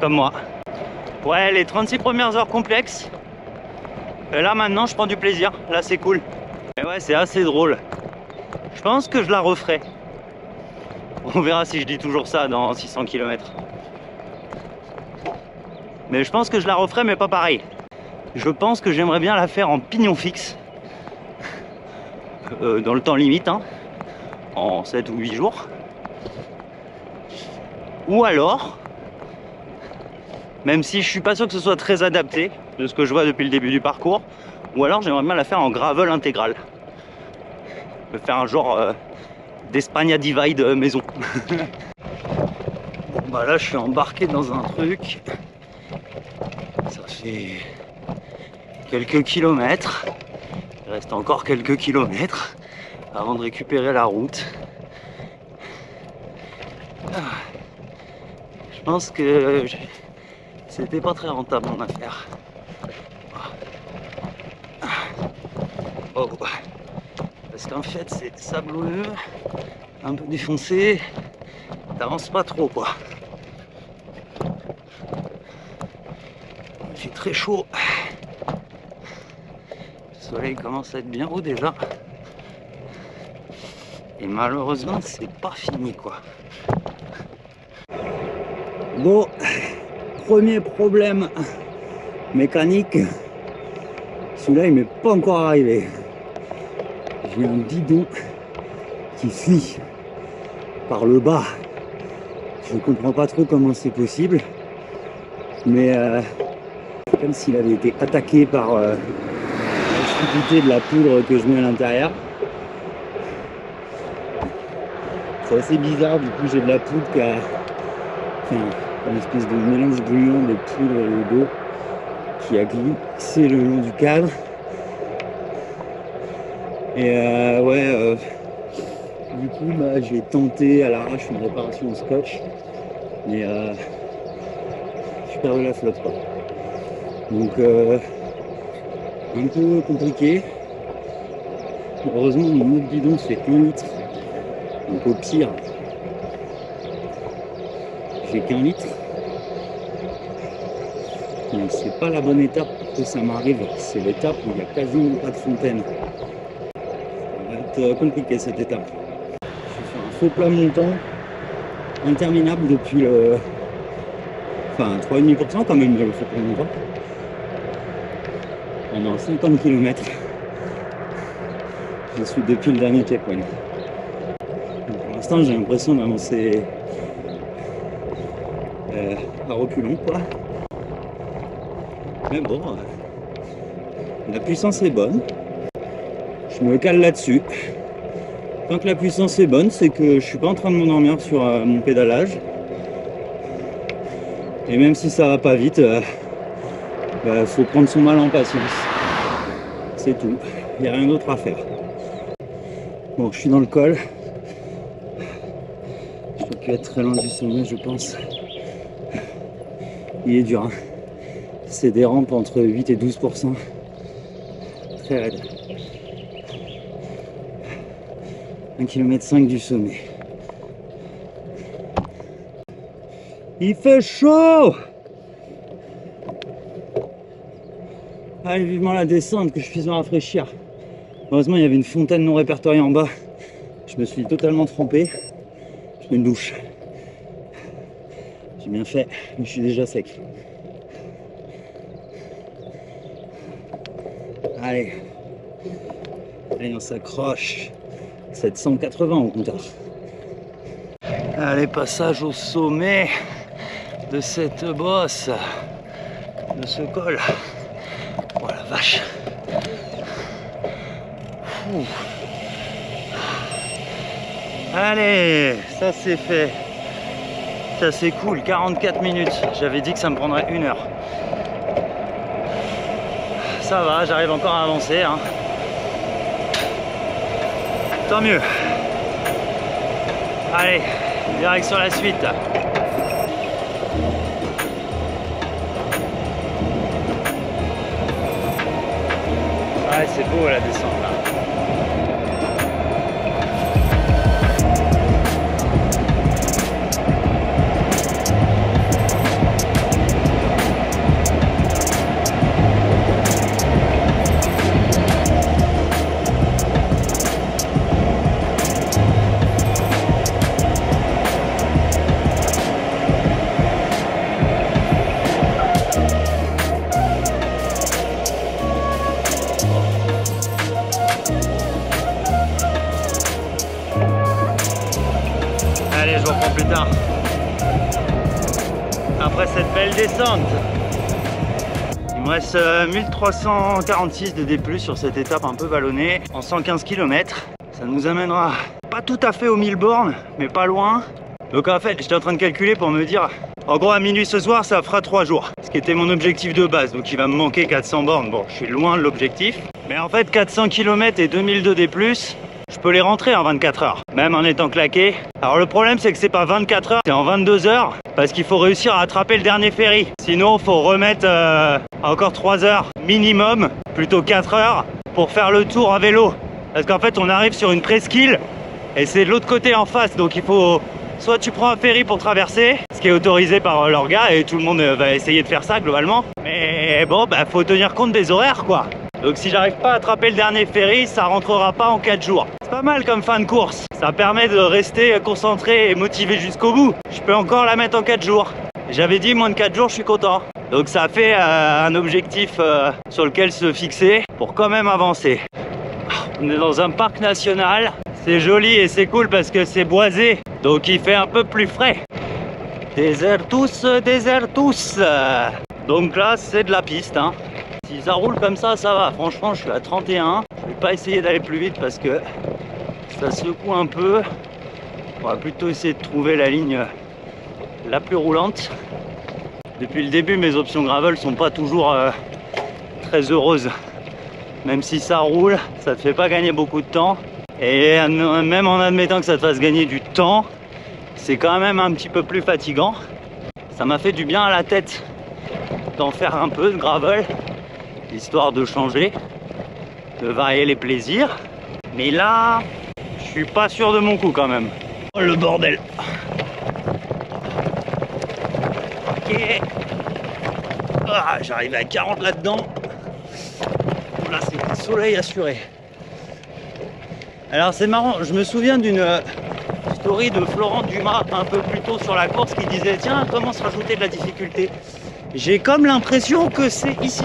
Comme moi. Ouais, les 36 premières heures complexes. Et là maintenant, je prends du plaisir. Là, c'est cool. Et ouais, c'est assez drôle. Je pense que je la referai. On verra si je dis toujours ça dans 600 km. Mais je pense que je la referai, mais pas pareil. Je pense que j'aimerais bien la faire en pignon fixe. Dans le temps limite, hein. En 7 ou 8 jours. Ou alors, même si je suis pas sûr que ce soit très adapté, de ce que je vois depuis le début du parcours, ou alors j'aimerais bien la faire en gravel intégral. Me faire un genre d'Espagna Divide maison. Bon bah là je suis embarqué dans un truc. Ça fait quelques kilomètres. Il reste encore quelques kilomètres avant de récupérer la route. Je pense que c'était pas très rentable mon affaire. Oh. Parce qu'en fait c'est sablonneux, un peu défoncé, t'avances pas trop quoi. Il fait très chaud. Le soleil commence à être bien haut déjà. Et malheureusement c'est pas fini quoi. Bon, premier problème mécanique, celui-là il m'est pas encore arrivé. J'ai un bidon qui fuit par le bas. Je ne comprends pas trop comment c'est possible, mais comme s'il avait été attaqué par l'acidité de la poudre que je mets à l'intérieur. C'est assez bizarre, du coup j'ai de la poudre qui a une espèce de mélange gluant de poudre et d'eau qui a glissé le long du cadre. Et du coup bah, j'ai tenté à l'arrache une réparation au scotch, mais je perds de la flotte quoi. Donc un peu compliqué. Heureusement mon autre bidon c'est 1 litre, donc au pire j'ai qu'1 litre. Mais c'est pas la bonne étape pour que ça m'arrive, c'est l'étape où il n'y a quasiment pas de fontaine. Ça va être compliqué cette étape. Je fais un faux plat montant interminable depuis le... Enfin 3,5% quand même le faux plat montant. Pendant 50 km. Je suis depuis le dernier checkpoint. Pour l'instant j'ai l'impression d'avancer à reculons quoi. Mais bon, la puissance est bonne. Je me cale là-dessus. Tant que la puissance est bonne, c'est que je suis pas en train de m'endormir sur mon pédalage. Et même si ça va pas vite, faut prendre son mal en patience. C'est tout. Il n'y a rien d'autre à faire. Bon, je suis dans le col. Je dois plus être très loin du sommet, je pense. Il est dur, hein. C'est des rampes entre 8 et 12%. Très raide. 1,5 km du sommet. Il fait chaud! Allez, vivement la descente, que je puisse me rafraîchir. Heureusement, il y avait une fontaine non répertoriée en bas. Je me suis totalement trempé. Je fais une douche. J'ai bien fait, mais je suis déjà sec. Allez. Allez, on s'accroche. 780 au compteur. Allez, passage au sommet de cette bosse, de ce col. Oh la vache. Ouh. Allez, ça c'est fait. Ça c'est cool, 44 minutes. J'avais dit que ça me prendrait 1 heure. Ça va, j'arrive encore à avancer, hein. Tant mieux. Allez, direct sur la suite. Ouais, c'est beau la descente là. Allez, je vous reprends plus tard. Après cette belle descente, il me reste 1346 de D+, sur cette étape un peu vallonnée, en 115 km. Ça nous amènera pas tout à fait aux 1000 bornes, mais pas loin. Donc en fait, j'étais en train de calculer pour me dire, en gros à minuit ce soir, ça fera 3 jours. Ce qui était mon objectif de base, donc il va me manquer 400 bornes. Bon, je suis loin de l'objectif. Mais en fait, 400 km et 2002 D+, je peux les rentrer en 24 heures, même en étant claqué. Alors le problème, c'est que c'est pas 24 heures, c'est en 22 heures, parce qu'il faut réussir à attraper le dernier ferry. Sinon, il faut remettre encore 3 heures minimum, plutôt 4 heures, pour faire le tour à vélo. Parce qu'en fait, on arrive sur une presqu'île, et c'est de l'autre côté en face, donc il faut... Soit tu prends un ferry pour traverser, ce qui est autorisé par leur gars, et tout le monde va essayer de faire ça globalement. Mais bon, bah faut tenir compte des horaires, quoi. Donc si j'arrive pas à attraper le dernier ferry, ça rentrera pas en 4 jours. C'est pas mal comme fin de course. Ça permet de rester concentré et motivé jusqu'au bout. Je peux encore la mettre en 4 jours. J'avais dit moins de 4 jours, je suis content. Donc ça fait un objectif sur lequel se fixer pour quand même avancer. On est dans un parc national. C'est joli et c'est cool parce que c'est boisé. Donc il fait un peu plus frais. Désertus, désertus. Donc là, c'est de la piste, hein. Si ça roule comme ça, ça va. Franchement, je suis à 31. Je vais pas essayer d'aller plus vite parce que ça secoue un peu. On va plutôt essayer de trouver la ligne la plus roulante. Depuis le début, mes options gravel sont pas toujours très heureuses. Même si ça roule, ça te fait pas gagner beaucoup de temps. Et même en admettant que ça te fasse gagner du temps, c'est quand même un petit peu plus fatigant. Ça m'a fait du bien à la tête d'en faire un peu de gravel, histoire de changer, de varier les plaisirs. Mais là, je suis pas sûr de mon coup quand même. Oh le bordel. Ok. Ah, j'arrive à 40 là-dedans. Là, c'est le soleil assuré. Alors c'est marrant, je me souviens d'une story de Florent Dumas un peu plus tôt sur la course qui disait tiens, comment se rajouter de la difficulté. J'ai comme l'impression que c'est ici.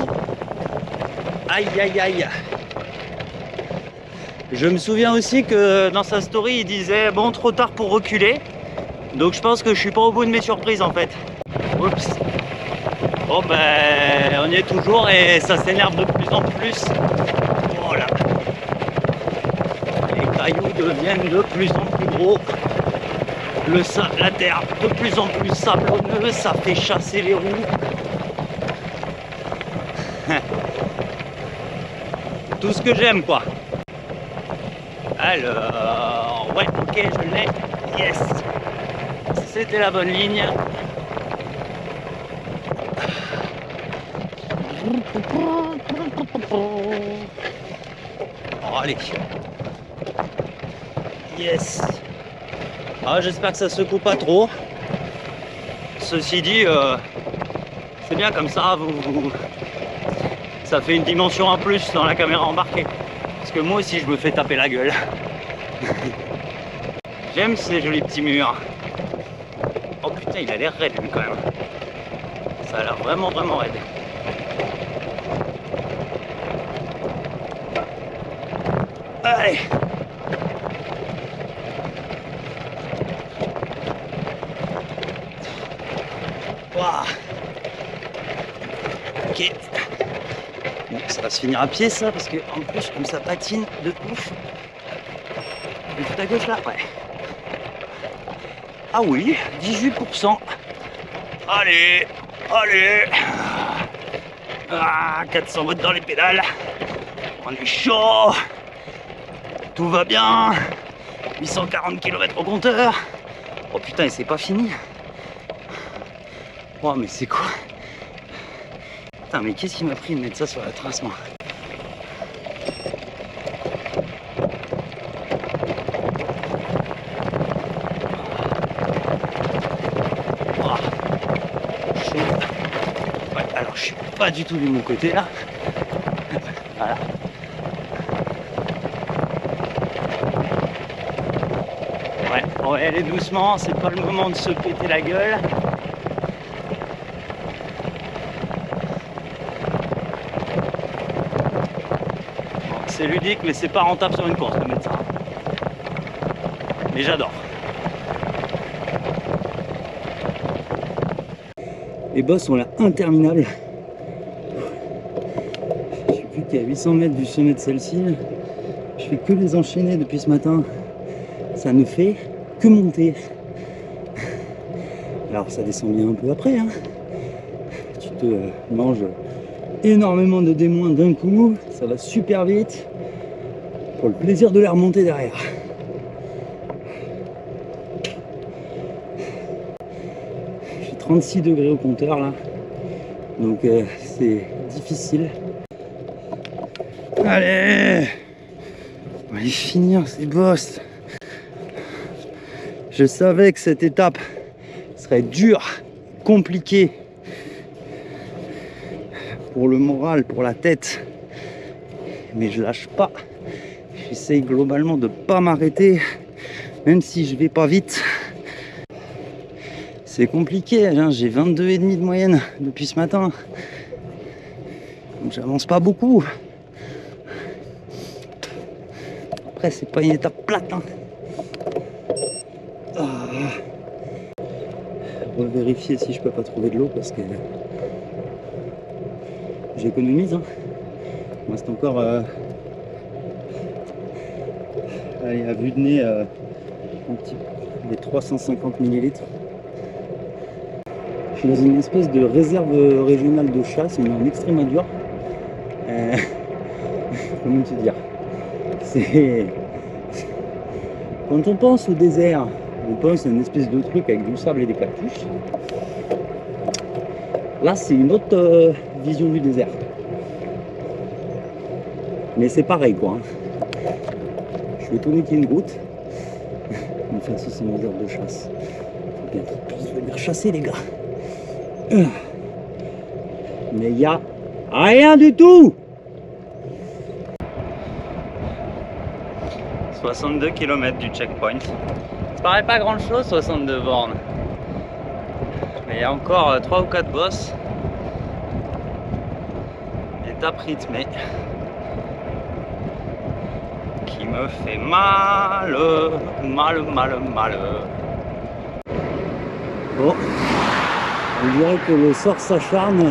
Aïe aïe aïe. Je me souviens aussi que dans sa story il disait bon, trop tard pour reculer. Donc je pense que je suis pas au bout de mes surprises en fait. Oups. Bon ben on y est toujours et ça s'énerve de plus en plus. Voilà. Les cailloux deviennent de plus en plus gros. La terre de plus en plus sablonneuse, ça fait chasser les roues. Tout ce que j'aime quoi. Alors, ouais, ok, je l'ai. Yes. C'était la bonne ligne. Oh, allez. Yes. Ah, j'espère que ça secoue pas trop. Ceci dit, c'est bien comme ça, ça fait une dimension en plus dans la caméra embarquée. Parce que moi aussi, je me fais taper la gueule. J'aime ces jolis petits murs. Oh putain, il a l'air raide lui quand même. Ça a l'air vraiment raide. Allez. Waouh. Ok. Bon, ça va se finir à pied ça, parce que en plus comme ça patine de ouf. Tout à gauche là, ouais. Ah oui, 18%. Allez, allez. Ah, 400 watts dans les pédales. On est chaud. Tout va bien. 840 km au compteur. Oh putain, et c'est pas fini. Oh mais c'est quoi? Putain, mais qu'est-ce qui m'a pris de mettre ça sur la trace, moi? Ouais, alors je suis pas du tout du bon côté là. Voilà. Ouais, on va y aller doucement, c'est pas le moment de se péter la gueule. Bon, c'est ludique, mais c'est pas rentable sur une course de mettre ça. Mais j'adore. Les bosses sont là interminables. Je suis plus qu'à 800 mètres du sommet de celle-ci. Je fais que les enchaîner depuis ce matin. Ça ne fait que monter. Alors ça descend bien un peu après. Hein. Tu te manges énormément de démoins d'un coup. Ça va super vite. Pour le plaisir de les remonter derrière. Je suis 36 degrés au compteur là. Donc c'est difficile. Allez, on va aller finir ces bosses. Je savais que cette étape serait dure, compliquée pour le moral, pour la tête. Mais je lâche pas. J'essaye globalement de pas m'arrêter, même si je vais pas vite. C'est compliqué, hein. J'ai 22,5 de moyenne depuis ce matin. Donc j'avance pas beaucoup. Après, c'est pas une étape plate. Hein. On va vérifier si je peux pas trouver de l'eau parce que j'économise. Hein. Il reste encore allez, à vue de nez un petit les 350 ml. Je suis dans une espèce de réserve régionale de chasse, mais en Extrémadure. Comment te dire? C'est quand on pense au désert, on pense à une espèce de truc avec du sable et des cactus. Là, c'est une autre vision du désert. Mais c'est pareil, quoi. Je suis étonné qu'il y ait une route. Enfin, si c'est une réserve de chasse. Faut bien qu'ils puissent venir chasser, les gars. Mais il n'y a rien du tout. 62 km du checkpoint. Ça paraît pas grand chose, 62 bornes. Mais il y a encore 3 ou 4 bosses. Étape rythmée. Qui me fait mal. Bon. On dirait que le sort s'acharne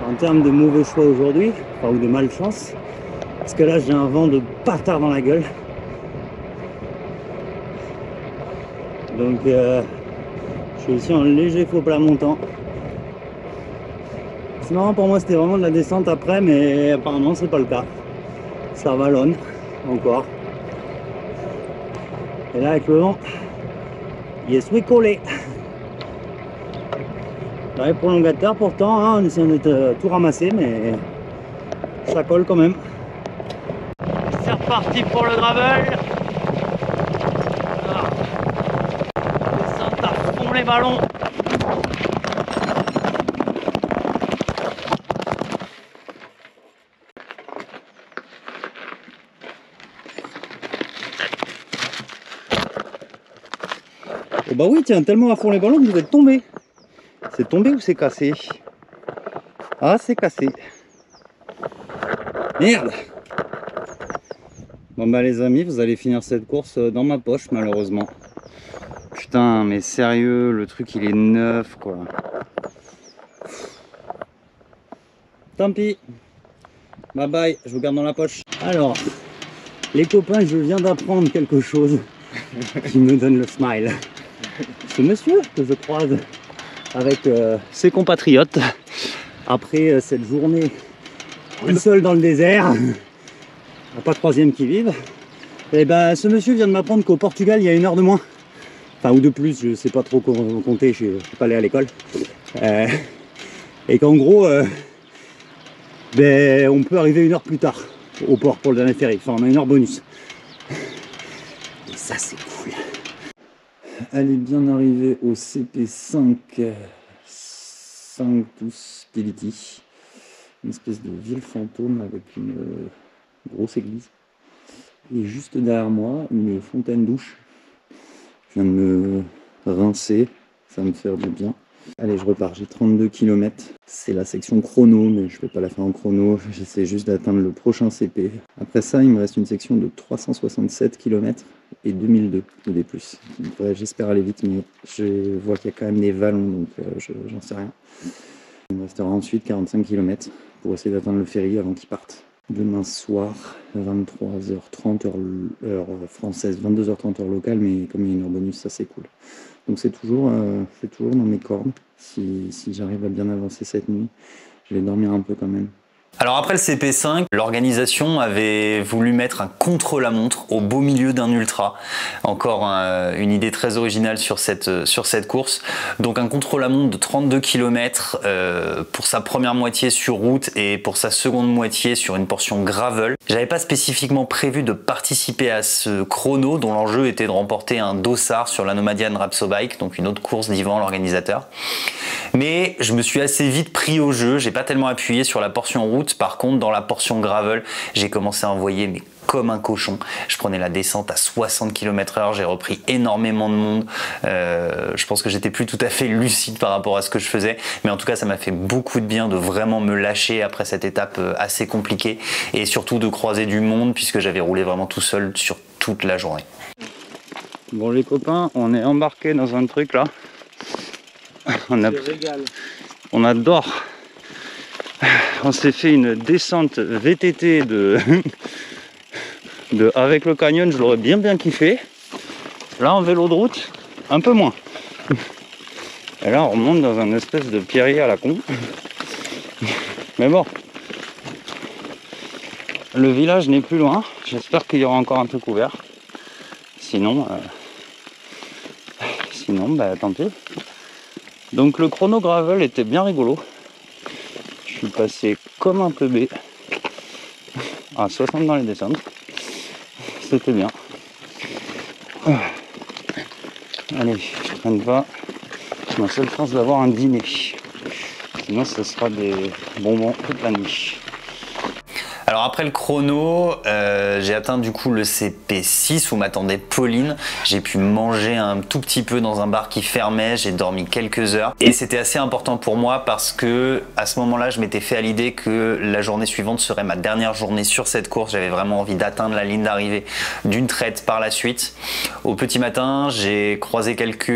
en termes de mauvais choix aujourd'hui, enfin, ou de malchance. Parce que là, j'ai un vent de bâtard dans la gueule. Donc, je suis ici en léger faux plat montant. C'est marrant, pour moi, c'était vraiment de la descente après, mais apparemment, c'est pas le cas. Ça vallonne encore. Et là, avec le vent, il est sous collé. Dans les prolongateurs, pourtant, hein, on essaie de tout ramasser, mais ça colle quand même. C'est reparti pour le gravel. Descente à fond les ballons. Oh bah oui, tiens, tellement à fond les ballons que je vais tomber. C'est tombé ou c'est cassé? Ah, c'est cassé. Merde. Bon bah les amis, vous allez finir cette course dans ma poche malheureusement. Putain mais sérieux, le truc il est neuf quoi. Tant pis. Bye bye, je vous garde dans la poche. Alors, les copains, je viens d'apprendre quelque chose qui me donne le smile. Ce monsieur que je croise avec ses compatriotes après cette journée tout seul dans le désert, pas de troisième qui vive, et ben ce monsieur vient de m'apprendre qu'au Portugal il y a 1 heure de moins, enfin ou de plus, je sais pas trop compter, je suis pas allé à l'école, et qu'en gros ben, on peut arriver 1 heure plus tard au port pour le dernier ferry, enfin on a 1 heure bonus. Et ça c'est cool. Elle est bien arrivée au CP5 Sanctus-Piliti, une espèce de ville fantôme avec une grosse église. Et juste derrière moi, une fontaine douche. Je viens de me rincer, ça va me faire du bien. Allez, je repars, j'ai 32 km. C'est la section chrono, mais je ne vais pas la faire en chrono. J'essaie juste d'atteindre le prochain CP. Après ça, il me reste une section de 367 km et 2002 ou des plus. J'espère aller vite, mais je vois qu'il y a quand même des vallons, donc j'en sais rien. Il me restera ensuite 45 km pour essayer d'atteindre le ferry avant qu'il parte. Demain soir, 23h30 heure française, 22h30 heure locale, mais comme il y a 1 heure bonus, ça c'est cool. Donc c'est toujours dans mes cordes. Si j'arrive à bien avancer cette nuit, je vais dormir un peu quand même. Alors après le CP5, l'organisation avait voulu mettre un contre-la-montre au beau milieu d'un ultra. Encore une idée très originale sur cette course. Donc un contre-la-montre de 32 km pour sa première moitié sur route et pour sa seconde moitié sur une portion gravel. J'avais pas spécifiquement prévu de participer à ce chrono dont l'enjeu était de remporter un dossard sur la Nomadian Rapsobike, donc une autre course d'Yvan, l'organisateur. Mais je me suis assez vite pris au jeu, j'ai pas tellement appuyé sur la portion route. Par contre, dans la portion gravel, j'ai commencé à envoyer mais comme un cochon. Je prenais la descente à 60 km/h, j'ai repris énormément de monde. Je pense que j'étais plus tout à fait lucide par rapport à ce que je faisais, mais en tout cas, ça m'a fait beaucoup de bien de vraiment me lâcher après cette étape assez compliquée et surtout de croiser du monde puisque j'avais roulé vraiment tout seul sur toute la journée. Bon les copains, on est embarqués dans un truc là. On adore. On s'est fait une descente VTT avec le canyon, je l'aurais bien kiffé. Là en vélo de route, un peu moins. Et là on remonte dans un espèce de pierrier à la con. Mais bon, le village n'est plus loin. J'espère qu'il y aura encore un truc ouvert. Sinon bah tant pis. Donc le chrono gravel était bien rigolo. Je suis passé comme un teubé à 60 dans les descentes. C'était bien. Allez, je traîne pas. C'est ma seule chance d'avoir un dîner. Sinon ce sera des bonbons toute la nuit. Alors après le chrono, j'ai atteint du coup le CP6 où m'attendait Pauline. J'ai pu manger un tout petit peu dans un bar qui fermait, j'ai dormi quelques heures. Et c'était assez important pour moi parce que à ce moment-là, je m'étais fait à l'idée que la journée suivante serait ma dernière journée sur cette course. J'avais vraiment envie d'atteindre la ligne d'arrivée d'une traite par la suite. Au petit matin, j'ai croisé quelques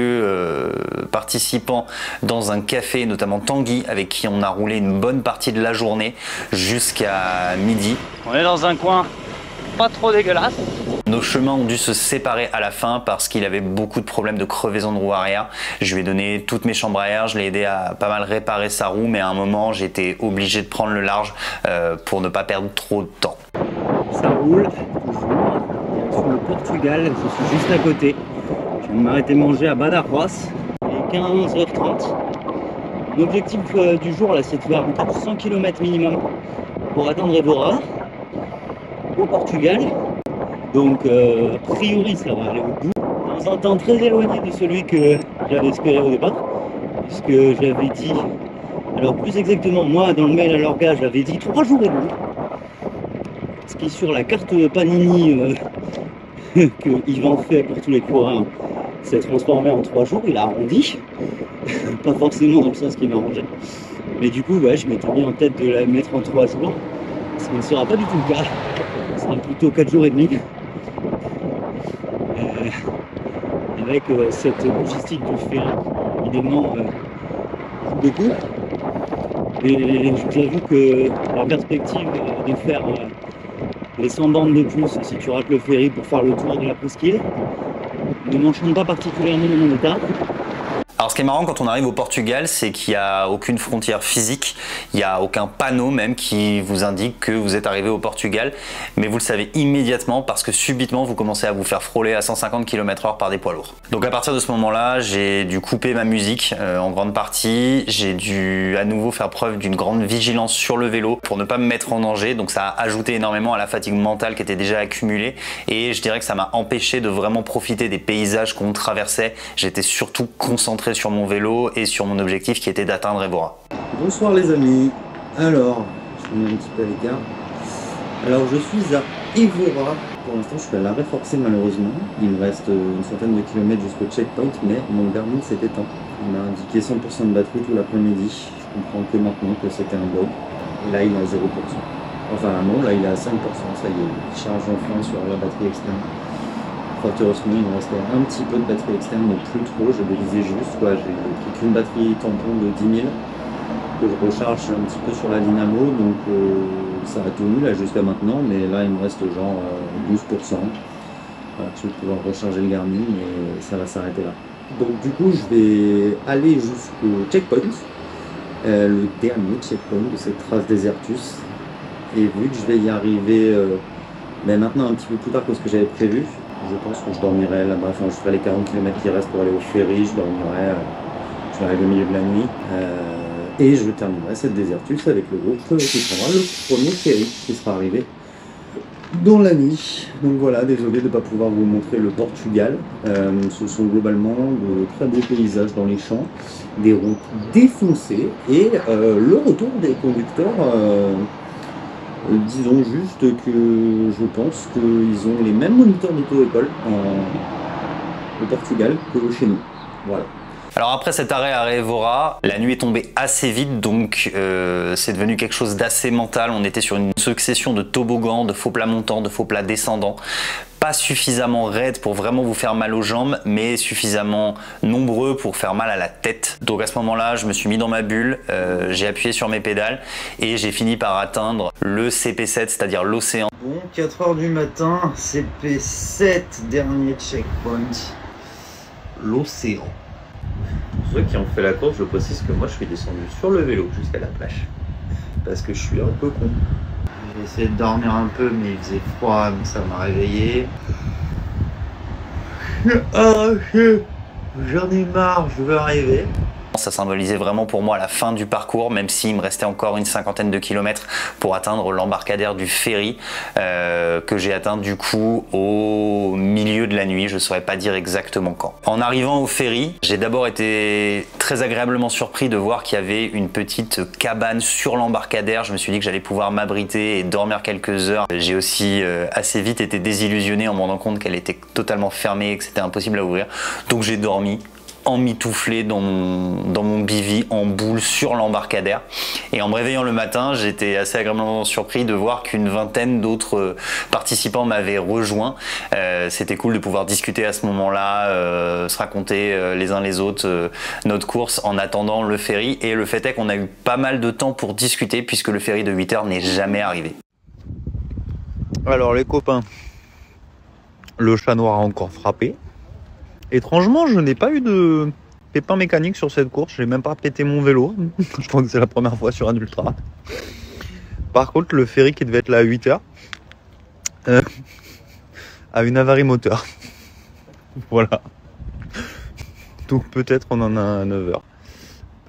participants dans un café, notamment Tanguy, avec qui on a roulé une bonne partie de la journée jusqu'à midi. On est dans un coin pas trop dégueulasse. Nos chemins ont dû se séparer à la fin parce qu'il avait beaucoup de problèmes de crevaison de roue arrière. Je lui ai donné toutes mes chambres à air, je l'ai aidé à pas mal réparer sa roue, mais à un moment j'étais obligé de prendre le large pour ne pas perdre trop de temps. Ça roule toujours sur le Portugal, je suis juste à côté. Je viens de m'arrêter manger à Badajoz. Il est 15h30. L'objectif du jour là, c'est de faire encore 100 km minimum pour atteindre Évora au Portugal. Donc a priori ça va aller au bout. Dans un temps très éloigné de celui que j'avais espéré au départ, puisque j'avais dit, alors plus exactement moi dans le mail à l'orga j'avais dit 3 jours et demi, ce qui sur la carte Panini que Yvan fait pour tous les coureurs s'est transformé en 3 jours, il a arrondi, pas forcément dans le sens qui m'a arrangé, mais du coup ouais, je m'étais mis en tête de la mettre en 3 jours, Ce qui ne sera pas du tout le cas. Ce sera plutôt 4 jours et demi. Avec cette logistique du ferry, évidemment, beaucoup. Et je t'avoue que la perspective de faire les 100 bornes de plus si tu rates le ferry pour faire le tour de la presqu'île ne m'enchante pas particulièrement dans mon état. Alors ce qui est marrant quand on arrive au Portugal, c'est qu'il n'y a aucune frontière physique, il n'y a aucun panneau même qui vous indique que vous êtes arrivé au Portugal, mais vous le savez immédiatement parce que subitement vous commencez à vous faire frôler à 150 km/h par des poids lourds. Donc à partir de ce moment-là, j'ai dû couper ma musique en grande partie, j'ai dû à nouveau faire preuve d'une grande vigilance sur le vélo pour ne pas me mettre en danger, donc ça a ajouté énormément à la fatigue mentale qui était déjà accumulée et je dirais que ça m'a empêché de vraiment profiter des paysages qu'on traversait. J'étais surtout concentré sur mon vélo et sur mon objectif qui était d'atteindre Évora. Bonsoir les amis, alors je me mets un petit peu à l'écart. Alors je suis à Évora, pour l'instant je suis à l'arrêt forcé malheureusement, il me reste une centaine de kilomètres jusqu'au checkpoint mais mon Garmin s'est éteint. Il m'a indiqué 100% de batterie tout l'après-midi, je comprends que maintenant que c'était un bug. Et là il est à 0%. Enfin non, là il est à 5%, ça y est, il charge enfin sur la batterie externe. Fort heureusement, il me restait un petit peu de batterie externe, mais plus trop, je délisais juste, quoi. J'ai pris qu'une batterie tampon de 10 000 que je recharge un petit peu sur la dynamo, donc ça a tenu là jusqu'à maintenant, mais là il me reste genre 12%. Voilà, je vais pouvoir recharger le Garmin, mais ça va s'arrêter là. Donc du coup, je vais aller jusqu'au checkpoint, le dernier checkpoint de cette trace Desertus, et vu que je vais y arriver maintenant un petit peu plus tard que ce que j'avais prévu, je pense que je dormirai là-bas, enfin je ferai les 40 km qui restent pour aller au ferry, je dormirai, je vais arriver au milieu de la nuit, et je terminerai cette Desertus avec le groupe qui prendra le premier ferry qui sera arrivé dans la nuit. Donc voilà, désolé de ne pas pouvoir vous montrer le Portugal, ce sont globalement de très beaux paysages dans les champs, des routes défoncées, et le retour des conducteurs... disons juste que je pense qu'ils ont les mêmes moniteurs d'auto-école au Portugal que chez nous. Voilà. Alors après cet arrêt à Évora, la nuit est tombée assez vite, donc c'est devenu quelque chose d'assez mental. On était sur une succession de toboggans, de faux plats montants, de faux plats descendants. Pas suffisamment raide pour vraiment vous faire mal aux jambes, mais suffisamment nombreux pour faire mal à la tête. Donc à ce moment-là, je me suis mis dans ma bulle, j'ai appuyé sur mes pédales et j'ai fini par atteindre le CP7, c'est-à-dire l'océan. Bon, 4 h du matin, CP7, dernier checkpoint, l'océan. Pour ceux qui ont fait la course, je précise que moi je suis descendu sur le vélo jusqu'à la plage, parce que je suis un peu con. J'ai essayé de dormir un peu, mais il faisait froid, donc ça m'a réveillé. J'en ai marre, je veux arriver. Ça symbolisait vraiment pour moi la fin du parcours, même s'il me restait encore une cinquantaine de kilomètres pour atteindre l'embarcadère du ferry que j'ai atteint du coup au milieu de la nuit, je ne saurais pas dire exactement quand. En arrivant au ferry, j'ai d'abord été très agréablement surpris de voir qu'il y avait une petite cabane sur l'embarcadère. Je me suis dit que j'allais pouvoir m'abriter et dormir quelques heures. J'ai aussi assez vite été désillusionné en me rendant compte qu'elle était totalement fermée et que c'était impossible à ouvrir. Donc j'ai dormi emmitouflé dans mon bivy en boule sur l'embarcadère, et en me réveillant le matin, j'étais assez agréablement surpris de voir qu'une vingtaine d'autres participants m'avaient rejoint. C'était cool de pouvoir discuter à ce moment-là, se raconter les uns les autres notre course en attendant le ferry, et le fait est qu'on a eu pas mal de temps pour discuter puisque le ferry de 8 h n'est jamais arrivé. Alors les copains, le chat noir a encore frappé. Étrangement, je n'ai pas eu de pépin mécanique sur cette course. J'ai même pas pété mon vélo. Je pense que c'est la première fois sur un ultra. Par contre, le ferry qui devait être là à 8 h a une avarie moteur. Voilà. Donc peut-être on en a à 9 h.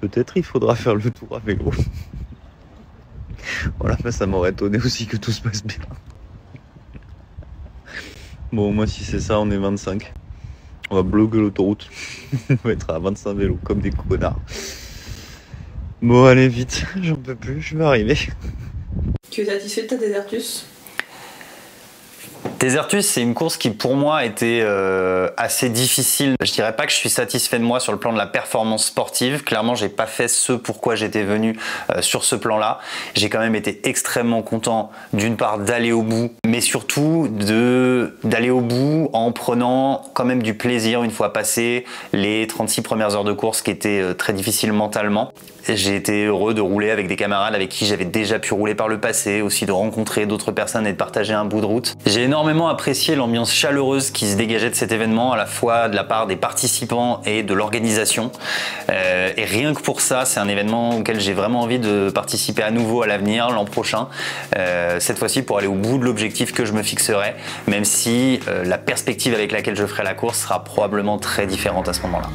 Peut-être il faudra faire le tour à vélo. Voilà, mais ça m'aurait étonné aussi que tout se passe bien. Bon, moi si c'est ça, on est 25. On va bloquer l'autoroute. On va être à 25 vélos comme des connards. Bon, allez vite, j'en peux plus, je vais arriver. Tu es satisfait de ta Desertus? Desertus, c'est une course qui pour moi était assez difficile. Je dirais pas que je suis satisfait de moi sur le plan de la performance sportive. Clairement, j'ai pas fait ce pourquoi j'étais venu sur ce plan-là. J'ai quand même été extrêmement content d'une part d'aller au bout, mais surtout d'aller au bout en prenant quand même du plaisir une fois passé les 36 premières heures de course qui étaient très difficiles mentalement. J'ai été heureux de rouler avec des camarades avec qui j'avais déjà pu rouler par le passé, aussi de rencontrer d'autres personnes et de partager un bout de route. J'ai énormément apprécié l'ambiance chaleureuse qui se dégageait de cet événement, à la fois de la part des participants et de l'organisation. Et rien que pour ça, c'est un événement auquel j'ai vraiment envie de participer à nouveau à l'avenir, l'an prochain. Cette fois-ci pour aller au bout de l'objectif que je me fixerai, même si la perspective avec laquelle je ferai la course sera probablement très différente à ce moment-là.